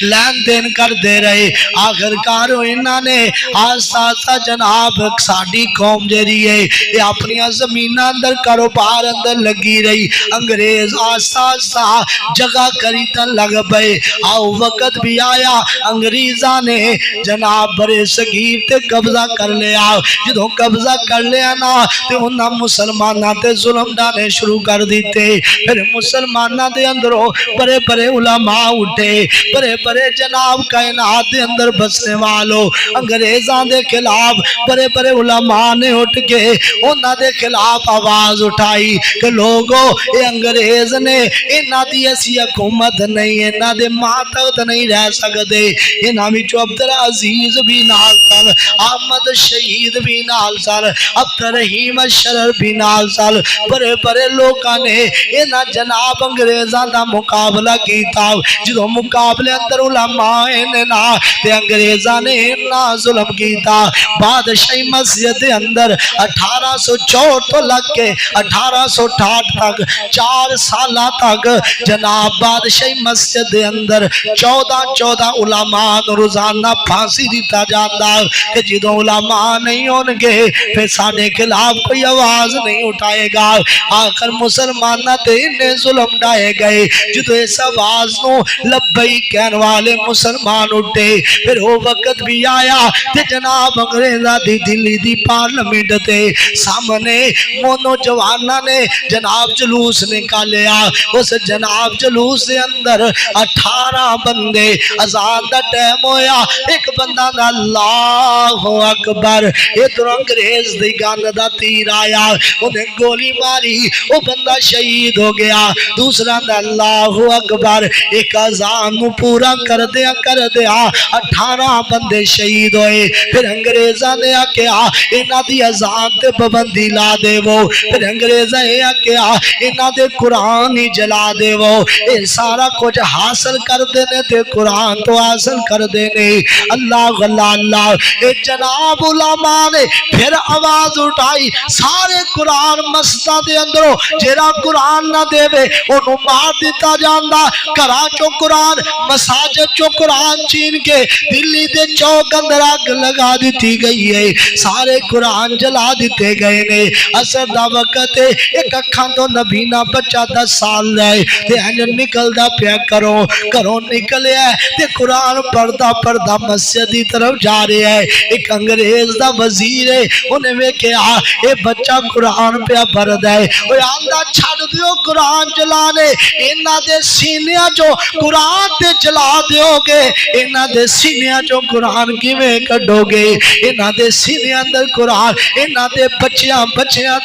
لین دین کر دے رہے آخر کارو انہاں نے آستہ آستہ جناب ساڑی قوم دے رہی ہے یہ اپنی زمینہ اندر کاروبار اندر لگی رہی انگریز آستہ آستہ جگہ کریتن لگ بے آؤ وقت بھی آیا انگریزاں نے جناب برے صغیر تے قبضہ کر لیا جدوں قبضہ کر لیا نا تے انہاں مسلمانہ تے ظلم ڈانے شروع کر دیتے پھر مسلمانہ دے اندروں بڑے بڑے علماء اٹھے بڑے بڑے جناب کائنات دے اندر بسنے والوں انگریزاں دے خلاف بڑے بڑے علماء نے اٹھ کے انہاں دے خلاف آواز اٹھائی کہ لوگوں اے انگریز نے انہاں دی ایسی حکومت نہیں انہاں دے ماتحت نہیں رہ سکتے انہاں وچوں عبدالعزیز بھی نال سن احمد شہید بھی نال سن عبدالرحیم الشرر بھی نال سن بڑے بڑے لوگاں نے انہاں جناب انگریزاں دا مقابلہ کیتا جدوں مقابلے اندر علماء نے نا تے انگریزاں نے نا ظلم کیتا بادشاہی مسجد دے اندر 1864 تو لگ کے 1868 تک 4 سالہ تک جناب بادشاہی مسجد دے اندر 14 علماء روزانہ پھانسی دیتا جاتا کہ جدوں علماء نہیں ہونگے پھر ساڑھے خلاف کوئی آواز نہیں اٹھائے گا آخر مسلمانہ تے انہیں ظلم ڈائے گئے جدوں اس آواز نو لبئی کہن والے مسلمان اٹھے پھر وہ وقت بھی آیا تے جناب انگریزہ دی دلی دی پارلیمنٹ تے سامنے مونو جوانہ نے جناب جلوس نکالیا اس جناب جلوس دے اندر 18 بندے اذان دا ٹائم ہویا ایک بندہ دا اللہ اکبر ادھر انگریز دی گان دا تیر آیا انہیں گولی ماری وہ بندہ شہید ہو گیا دوسرا دا اللہ اکبر ایک اذان پورا کر دیا 18 بندے شہید ہوئے پھر انگریزہ نے کیا انہاں دی اذان تے پابندی لا دے وہ پھر انگریزہ نے کیا انہاں دے قرآن ہی جلا دے وہ اے سارا کچھ حاصل کر دینے تے قرآن تو حاصل کر دینے اللہ اللہ اللہ اے جناب علماء نے پھر آواز اٹھائی پائی سارے قرآن مسجداں دے اندروں جیڑا قرآن نہ دے انہوں مار دیتا جاندا گھراں چوں قرآن مساجد چوں قرآن چین کے دلی دے چوک اندر آگ لگا دیتی گئی ہے سارے قرآن جلا دیتے گئے نے اثر دا وقت ہے ایک اکھاں تو نبینا بچہ 10 سال لائے تے انج نکل دا پیا کروں نکلے ہے تے قرآن پڑھدا پڑھدا مسجد دی طرف جا رہے ہے ایک انگریز دا وزیر ہے انہیں میں کہا اے بچہ قرآن پہ پڑھ دے وہ آندہ چھڑ دیو قرآن جلانے انہاں دے سینیاں جو قرآن تے جلا دیو گے انہاں دے سینیاں جو قرآن کی میں کڈو گے انہاں دے سینیاں اندر قرآن انہاں دے بچیاں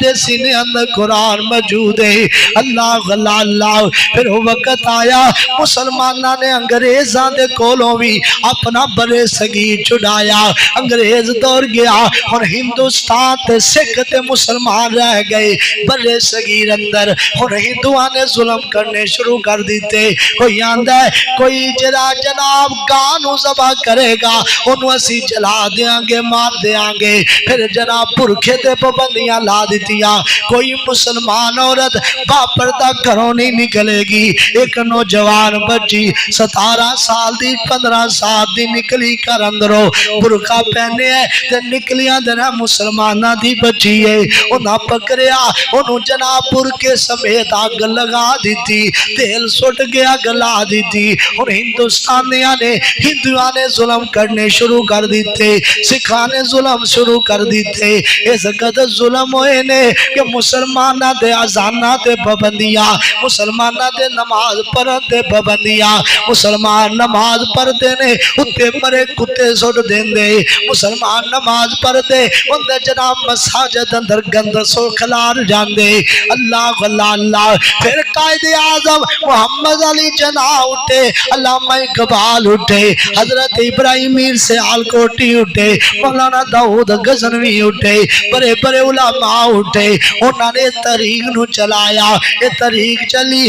دے سینیاں اندر قرآن موجود ہے اللہ اللہ اللہ پھر وہ وقت آیا مسلمانہ نے انگریزاں دے کولوں بھی اپنا برے صغیر چھڑایا انگریز دور گیا اور ہندوستان تے سکھ تے مسلمان رہ گئے برے صغیر اندر اور ہندوان نے ظلم کرنے شروع کر دیتے کوئی آندہ ہے کوئی جناب گانو ذبح کرے گا انہوں اسی جلا دیاں گے مار دیاں گے پھر جناب پرکھے تے پابندیاں لا دیتیاں کوئی مسلمان عورت باپردہ گھروں نہیں نکلے گی ایک نوجوان بچی 17 سال دی 15 سال دی نکلی کر اندروں برکا پہنے ہے تے نکلیاں دینا مسلمانہ دی بچی ہے انہاں پکڑیا انہوں جناب برکے سمیت آگ لگا دیتی تیل سٹ گیا گلا دیتی اور ہندوستانیاں نے ظلم کرنے شروع کر دیتے سکھانے ظلم شروع کر دیتے اس قدر ظلم ہوئے نے کہ مسلمانہ دے ازانہ دے پابندیاں مسلمانہ دے نماز پڑھن دے پابندیاں مسلمان نماز پڑھتے نے اتے مرے کتے سٹ دین دے مسلمان نماز پڑھتے اندر جناب مساجد اندر گند سو کھلار جان دے اللہ اللہ اللہ پھر قائد اعظم محمد علی جناح اٹھے علامہ اقبال اٹھے حضرت ابراہیم میر سے آلکوٹی اٹھے مولانا داؤد غزنوی اٹھے بڑے بڑے علماء اٹھے انہوں نے تحریک نو چلایا یہ تحریک چلی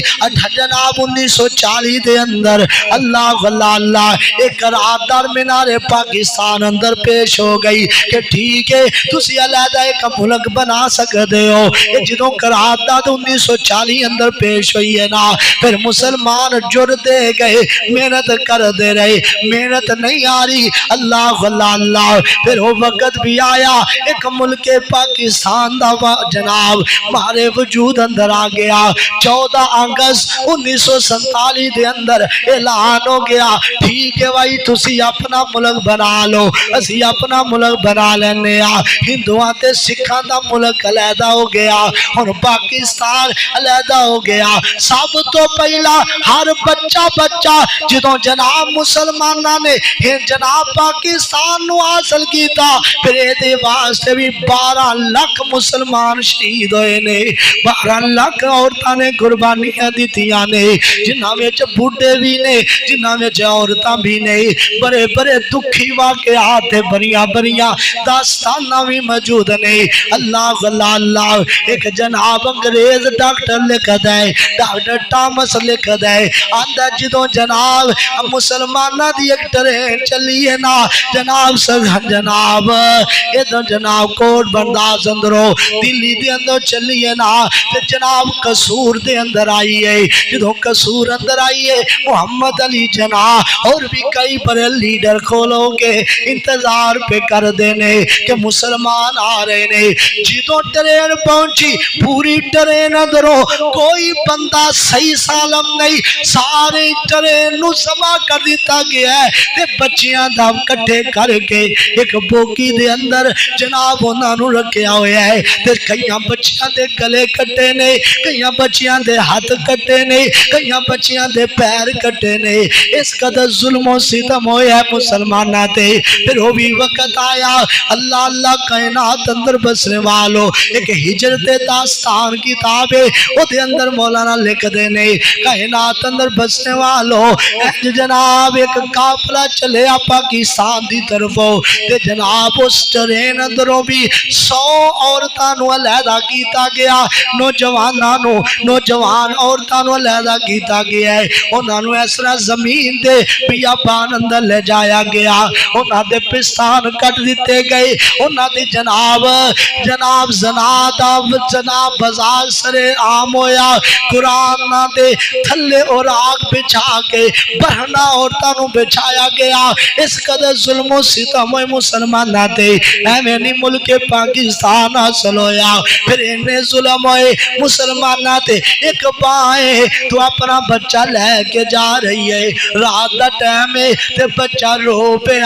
جناب 1940 دے اندر اللہ اللہ اللہ ایک قرارداد مینار پاکستان اندر پیش ہو گئی کہ ٹھیک ہے تسی علیحدہ ایک ملک بنا سکتے ہو یہ جدوں قرارداد 1940 اندر پیش ہوئی ہے نا پھر مسلمان جڑ دے گئے محنت کر دے رہے محنت نہیں آ رہی اللہ اللہ اللہ پھر وہ وقت بھی آیا ایک ملک پاکستان دا جناب ہمارے وجود اندر آ گیا 14 اگست 1947 دے اندر اعلان ہو گیا ٹھیک ہے بھائی تسی اپنا ملک بنا لو اسی اپنا ملک بنا لینے ہندوان تے سکھان دا ملک علیحدہ ہو گیا اور پاکستان علیحدہ ہو گیا سب تو پہلا ہر بچہ جدوں جناب مسلمانہ نے جناب پاکستان نو حاصل کیتا پھر دے واسطے بھی 12 لاکھ مسلمان شہید ہوئے نے 12 لاکھ عورتاں نے قربانیاں دیتیاں نے جنہاں وچ بوڑھے بھی نے جنہاں وچ عورتاں بھی نے بڑے بڑے دکھی واقعات بریاں داستاناں بھی موجود نے اللہ اللہ اللہ ایک جناب انگریز ڈاکٹر لکھ دے ڈاکٹر ٹامس لکھ دے آندہ جدوں جناب مسلمانہ دی ایک ٹرین چلی ہے نا جناب ادھر جناب کوٹ بنداز اندروں دلی دے اندر چلی ہے نا جناب قصور دے اندر آئی ہے جدوں قصور اندر آئی ہے محمد علی جناح اور بھی کئی بڑے لیڈر کھولو کے انتظار پہ کر دینے کہ مسلمان آ رہے نے جدوں ٹرین پہنچی پوری ٹرین اندروں کوئی بندہ صحیح سالم نہیں سارے ٹرین نو سما کر دیتا گیا ہے تے بچیاں دام کٹھے کر کے ایک بوکی دے اندر جناب انہاں نو رکھیا ہویا ہے تے کئیاں بچیاں دے گلے کٹے نے کئیاں بچیاں دے ہاتھ کٹے نے کئیاں بچیاں دے پیر کٹے نے اس قدر ظلم و ستم ہویا ہے مسلمانہ تے پھر وہ بھی وقت آیا اللہ اللہ کائنات اندر بسنے والو ایک ہجرت داستان کتاب ہے وہ دے اندر مولانا لکھ دینے کائنات اندر بسنے والو جناب ایک قافلہ چلے پاکستان دی طرفوں تے جناب اس ٹرین اندروں بھی 100 عورتانو علیحدہ کیتا گیا نوجوان عورتانو علیحدہ کیتا گیا ہے انہوں اس طرح زمین دے بیابان اندر لے جایا گیا انہوں دے پستان کٹ دیتے گئے انہوں دے جناب جناب زنا دا جناب بازار سرے عام ہویا قرآن نہ دے تھلے اور آگ بچھا کے بہنا عورتوں بچھایا گیا اس قدر ظلم و ستم مسلمان نہ دے ایویں نہیں ملک پاکستان حاصل ہویا پھر انہیں ظلم ہوئے مسلمان نہ دے ایک بائیں تو اپنا بچہ لے کے جا رہی ہے رات دا ٹائم ہے تے بچہ رو پہ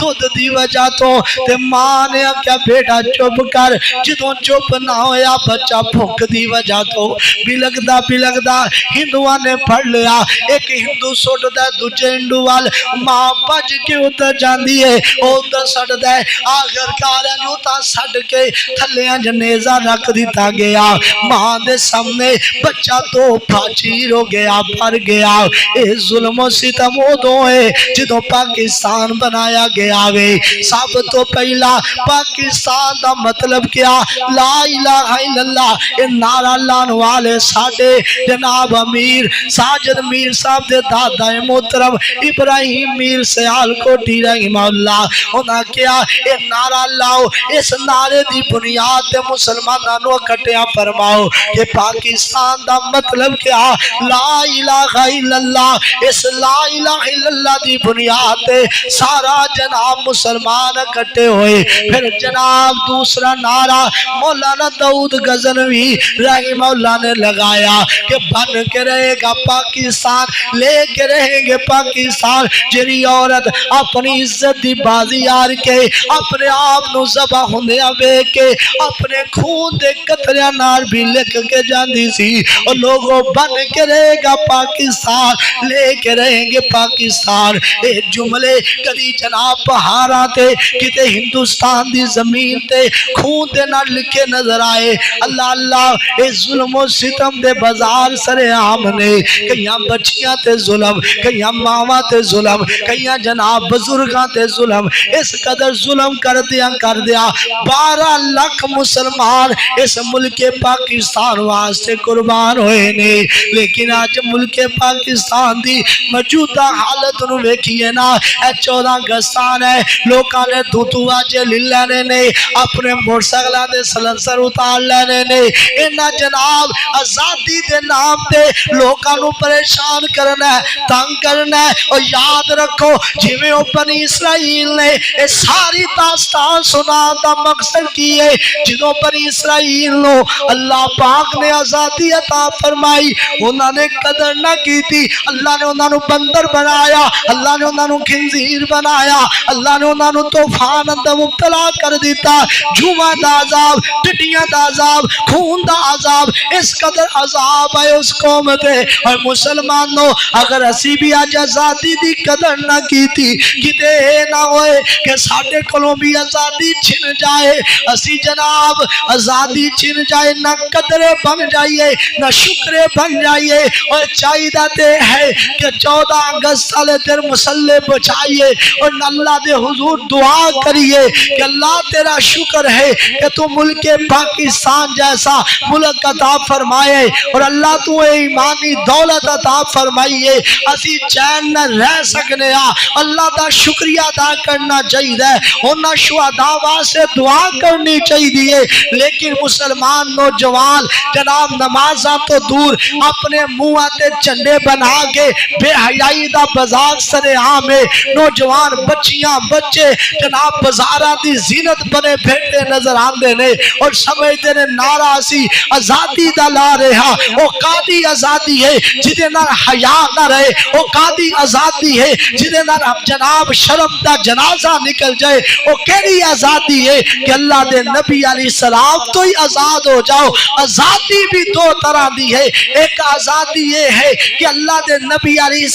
دودھ دی وجہ تو تے ماں نے کیا بیٹا چپ کر جدوں چپ نہ ہویا بچہ بھوک دی وجہ تو بھی لگدا ہندوان نے پڑھ لیا ایک ہندو سوٹ دا دوجے ہندو وال ماں پج کے ادھر جاندی ہے ادھر سٹ دے آخر کارا جو تا سٹ کے تھلیاں جنیزہ رکھ دیتا گیا ماں دے سامنے بچہ تو پھاچیر ہو گیا پھر گیا اے ظلم و ستم ادوں ہے جدوں پاکستان بنایا گیا وے سب تو پہلا پاکستان دا مطلب کیا لا الہ الا اللہ اے نعرہ لان والے ساڈے جناب امیر ساجد میر صاحب دے دادا محترم ابراہیم میر سیال کوٹی رحمہ اللہ انہاں کیا اے نعرہ لاؤ اس نعرے دی بنیاد تے مسلماناں نو اکٹھیا فرماؤ کہ پاکستان دا مطلب کیا لا الہ الا اللہ اس لا الہ الا اللہ دی بنیاد تے سارا جناب مسلمان اکٹھے ہوئے پھر جناب دوسرا نعرہ مولانا داؤد غزنوی رحمہ اللہ نے لگایا کہ بن کے رہے گا پاکستان لے کے رہیں گے پاکستان جری عورت اپنی عزت دی بازی آر کے اپنے آپ نو زبا ہوندے آوے کے اپنے خون دے قطریاں نار بھی لکھ کے جاندی سی اور لوگوں بن کے رہے گا پاکستان لے کے رہیں گے پاکستان اے جملے کدی جناب پہاڑا تے کتے ہندوستان دی زمین تے خون دے نہ لکھے نظر آئے اللہ اللہ اے ظلم و ستم دے بازار سرے عام نے کئیاں بچیاں تے ظلم کئیاں ماما تے ظلم کئیاں جناب بزرگاں تے ظلم اس قدر ظلم کر دیا 12 لاکھ مسلمان اس ملک پاکستان واسطے قربان ہوئے نے لیکن آج ملک پاکستان دی موجودہ حالت نو ویکھیے نا اے 14 اگستان ہے لوکاں نے دھوتو آجے لے لینے نے اپنے موٹر سائیکلاں دے سلنسر اتار لینے نے انہاں جناب آزادی دے نام تے لوکاں نو پریشان کرنا ہے تنگ کرنا ہے اور یاد رکھو جویں او بنی اسرائیل نے اے ساری داستان سنا دا مقصد کی ہے جدوں بنی اسرائیل نو اللہ پاک نے آزادی عطا فرمائی انہاں نے قدر نہ کی تھی اللہ نے انہاں نو بندر بنایا اللہ نے انہاں نو خنزیر بنایا اللہ نے انہاں نو طوفان اندر مبتلا کر دیتا جھوما دا عذاب ٹڈیاں دا عذاب خون دا عذاب اس قدر عذاب ہے اس قوم تے اور مسلمانوں اگر اسی بھی آج آزادی دی قدر نہ کی تھی کتے نہ ہوئے کہ ساڑھے کلوں بھی آزادی چھن جائے اسی جناب آزادی چھن جائے نہ قدرے بن جائیے نہ شکرے بن جائیے اور چاہیدہ تے ہے کہ 14 اگست سالے تیر مسلح بچائیے اور اللہ دے حضور دعا کریے کہ اللہ تیرا شکر ہے کہ تو ملک پاکستان جیسا ملک عطا فرمائے اور اللہ تو ایمانی دولت عطا فرمائیے اسی چین نہ رہ سکنے اللہ دا شکریہ ادا کرنا چاہیے انہاں شہداء واسطے دعا کرنی چاہیے لیکن مسلمان نوجوان جناب نمازاں تو دور اپنے منہ تے چنڈے بنا کے بے حیائی دا بازار سرے عام ہے نوجوان بچیاں بچے جناب بازاراں دی زینت بنے بیٹھے نظر آندے نے اور سمجھتے نے نعرہ سی آزادی دا لا رہا وہ قادی آزادی ہے جدے نہ حیا نہ رہے وہ قادی آزادی ہے جدے نہ جناب شرم دا جنازہ نکل جائے وہ کیڑی آزادی ہے کہ اللہ دے نبی علیہ السلام تو ہی آزاد ہو جاؤ آزادی بھی دو طرح دی ہے ایک آزادی یہ ہے کہ اللہ دے نبی علیہ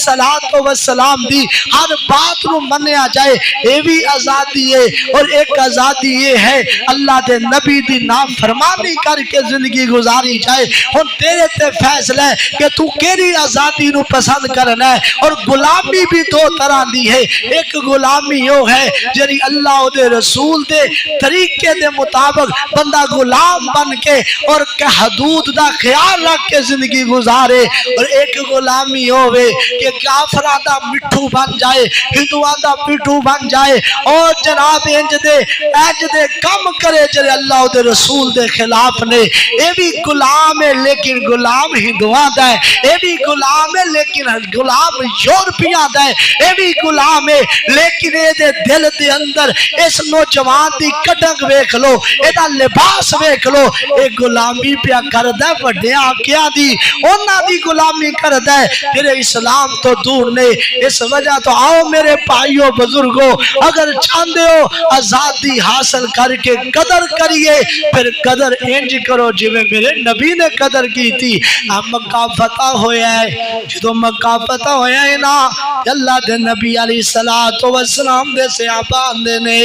السلام دی ہر بات نو منیا جائے یہ بھی آزادی ہے اور ایک آزادی یہ ہے اللہ دے نبی دی نافرمانی کر کے زندگی گزاری جائے ہن تیرے تے فیصلہ ہے کہ تو کیڑی آزادی نو پسند کرنا ہے اور غلامی بھی دو طرح دی ہے ایک غلامی یہ ہے جری اللہ دے رسول دے طریقے دے مطابق بندہ غلام بن کے اور کہ حدود دا خیال رکھ کے زندگی گزارے اور ایک غلامی ہوئے کہ کافرہ دا مٹھو بن جائے ہندوان دا مٹھو بن جائے اور جناب انج دے کم کرے جڑے اللہ دے رسول دے خلاف نے، اے بھی غلام ہے لیکن غلام ہندوؤں دا ہے، اے بھی غلام ہے لیکن غلام یورپیاں دا ہے، اے بھی غلام ہے لیکن اے دے دل دے اندر اس نوجوان دی کٹنگ ویکھ لو، اے دا لباس ویکھ لو، اے غلامی پیا کردا ہے بڑے آقیاں دی، انہاں دی غلامی کردا ہے جڑے اسلام تو دور نے۔ اس وجہ تو آؤ میرے بھائیو بزرگو، اگر چاہتے ہو آزادی حاصل کر کے قدر کریے، پھر قدر انج کرو جو میرے نبی نے قدر کی تھی۔ مکہ فتح ہویا ہے، جدو مکہ فتح ہویا ہے نا، اللہ دے نبی علیہ السلام دے صحابہ آندے نے،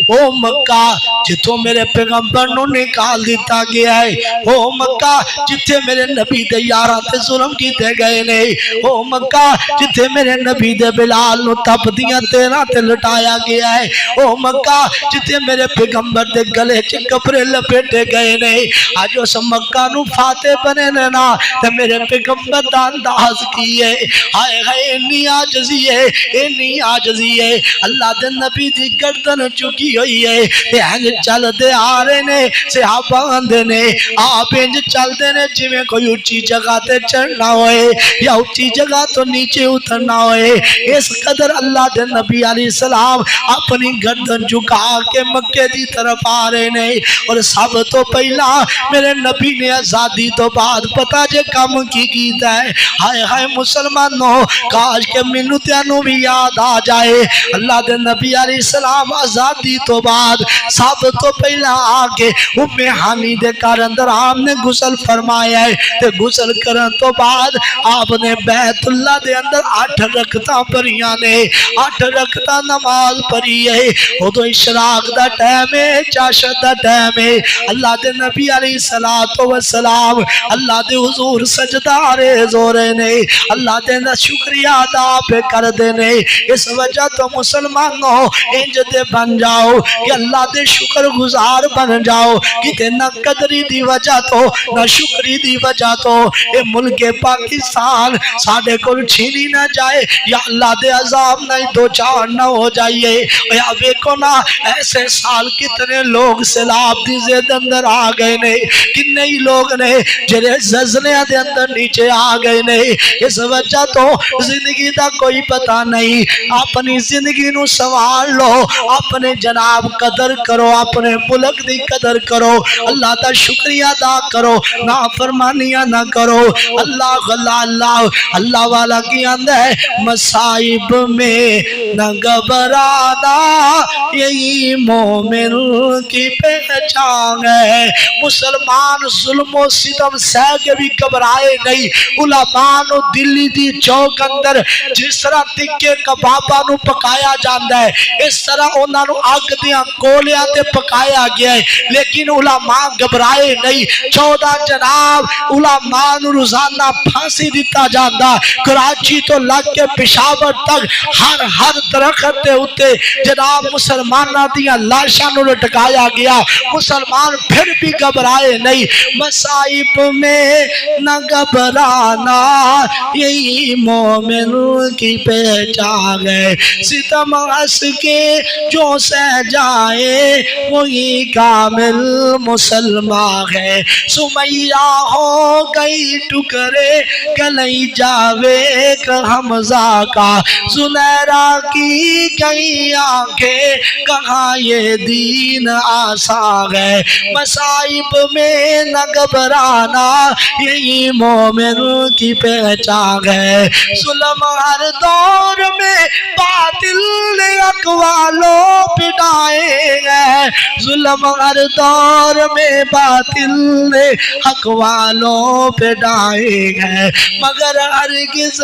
او مکہ جتوں میرے پیغمبر نو نکال دیتا گیا ہے، او مکہ جتھے میرے نبی دے یاراں تے ظلم کیتے گئے نے، او مکہ جتھے میرے نبی دے بلال نو تپ دیاں تیرا تے لٹایا گیا ہے، او مکہ جتھے میرے پیغمبر دے گلے چ کپڑے لپیٹے گئے نے، آج اس مکہ نو فاتح بنے نا تے میرے پیغمبر دا انداز کی ہے، ہائے ہائے انی عاجزی ہے، انی عاجزی ہے، اللہ دے نبی دی گردن چکی ہوئی ہے، تے انج چل دے آ رہے نے، صحابہ آندے نے، آپ انج چل دے نے جویں کوئی اونچی جگہ تے چڑھنا ہوئے یا اونچی جگہ تو نیچے اترنا ہوئے، اس قدر اللہ دے نبی علیہ السلام اپنی گردن جھکا کے مکے دی طرف آ رہے نے، اور سب تو پہلا میرے نبی نے آزادی تو بعد پتہ جے کام کی کیتا ہے، ہائے ہائے مسلمانوں، کاش کے منتیانوں بھی یاد آ جائے، اللہ دے نبی علیہ السلام آزادی تو بعد سب تو پہلا آگے ام ہانی دے کار اندر آپ نے غسل فرمایا ہے، تے غسل کرن تو بعد آپ نے بیت اللہ دے اندر 8 رکعتاں پڑھیاں نے، 8 رکعتاں نماز پڑھی ہے، او تو اشراق دا ٹائم ہے، چاشت دا ٹائم ہے، اللہ دے نبی علیہ السلام اللہ دے حضور سجدہ ریز ہو رہے نے، اللہ دے نا شکریہ ادا پہ کر دینے، اس وجہ تو مسلمانوں انج دے بن جاؤ کہ اللہ دے شکر گزار بن جاؤ، کہ نہ قدری دی وجہ تو نہ شکری دی وجہ تو اے ملک پاکستان ساڑھے کو چھینی نہ جائے، یا اللہ دے عذاب نہ دو چار نہ ہو جائیے، یا ویکو نا ایسے سال کتنے لوگ سیلاب دی زید اندر آ گئے نے، کتنے ہی لوگ نے جرے زلزلے دے اندر نیچے آ گئے نے، اس وجہ تو زندگی دا کوئی پتہ نہیں، اپنی زندگی نو سوال لو، اپنے جناب قدر کرو، اپنے ملک دی قدر کرو، اللہ دا شکریہ ادا کرو، نافرمانیاں نہ کرو، اللہ اللہ اللہ اللہ والا کی اندر ہے، مصائب میں نہ گھبرانا یہی مومن کی پہچان ہے، مسلمان ظلم و ستم سہ کے بھی گھبرائے نہیں، علماء نو دلی دی چوک اندر جس طرح تکے کبابا نو پکایا جاندہ ہے، اس طرح انہاں نو آگ دیاں کولیا تے پکایا گیا ہے، لیکن علماء گھبرائے نہیں، 14 جناب علماء نو روزانہ پھانسی دیتا جاندہ، کراچی تو لگ کے پشاور تک ہر درخت ہوتے جناب مسلمانہ دیاں لاشاں نو لٹکایا گیا، مسلمان پھر بھی گھبرائے نہیں، مصائب میں نہ گھبرانا یہی مومن کی پہچان ہے، ستم ہنس کے جو سہ جائے وہی کامل مسلمان ہے، سمیہ ہو گئی ٹکرے کلئی جاویک حمزہ کا، زنیرہ کی گئی آنکھیں کہاں یہ دین آسان ہے، مصائب میں نہ گھبرانا یہی مومن کی پہچان ہے، ظلم ہر دور میں باطل نے اقوالوں پٹائے گئے، ظلم ہر دور میں باطل نے اقوالوں پٹائے گئے، مگر ہرگز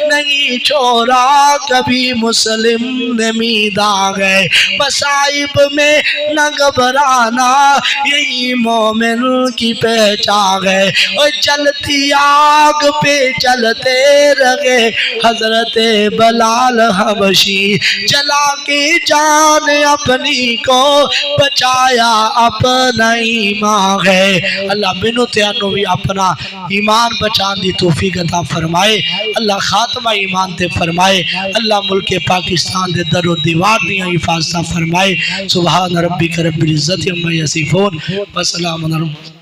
نہیں چھوڑا کبھی مسلم نے میدان ہے، مصائب میں نہ گھبرانا یہی مومن کی پہچان ہے، اور چلتی آگ پہ چلتے رہے حضرت بلال حبشی، جلا کی جان اپنی کو بچایا اپنا ایمان ہے اللہ مینوں تیانوں بھی اپنا ایمان بچان دی توفیق عطا فرمائے اللہ خاتمہ ایمان تے فرمائے اللہ ملک پاکستان دے در و دیوار دیاں حفاظتہ فرمائے سبحان ربک رب العزت عما یصفون وسلام علی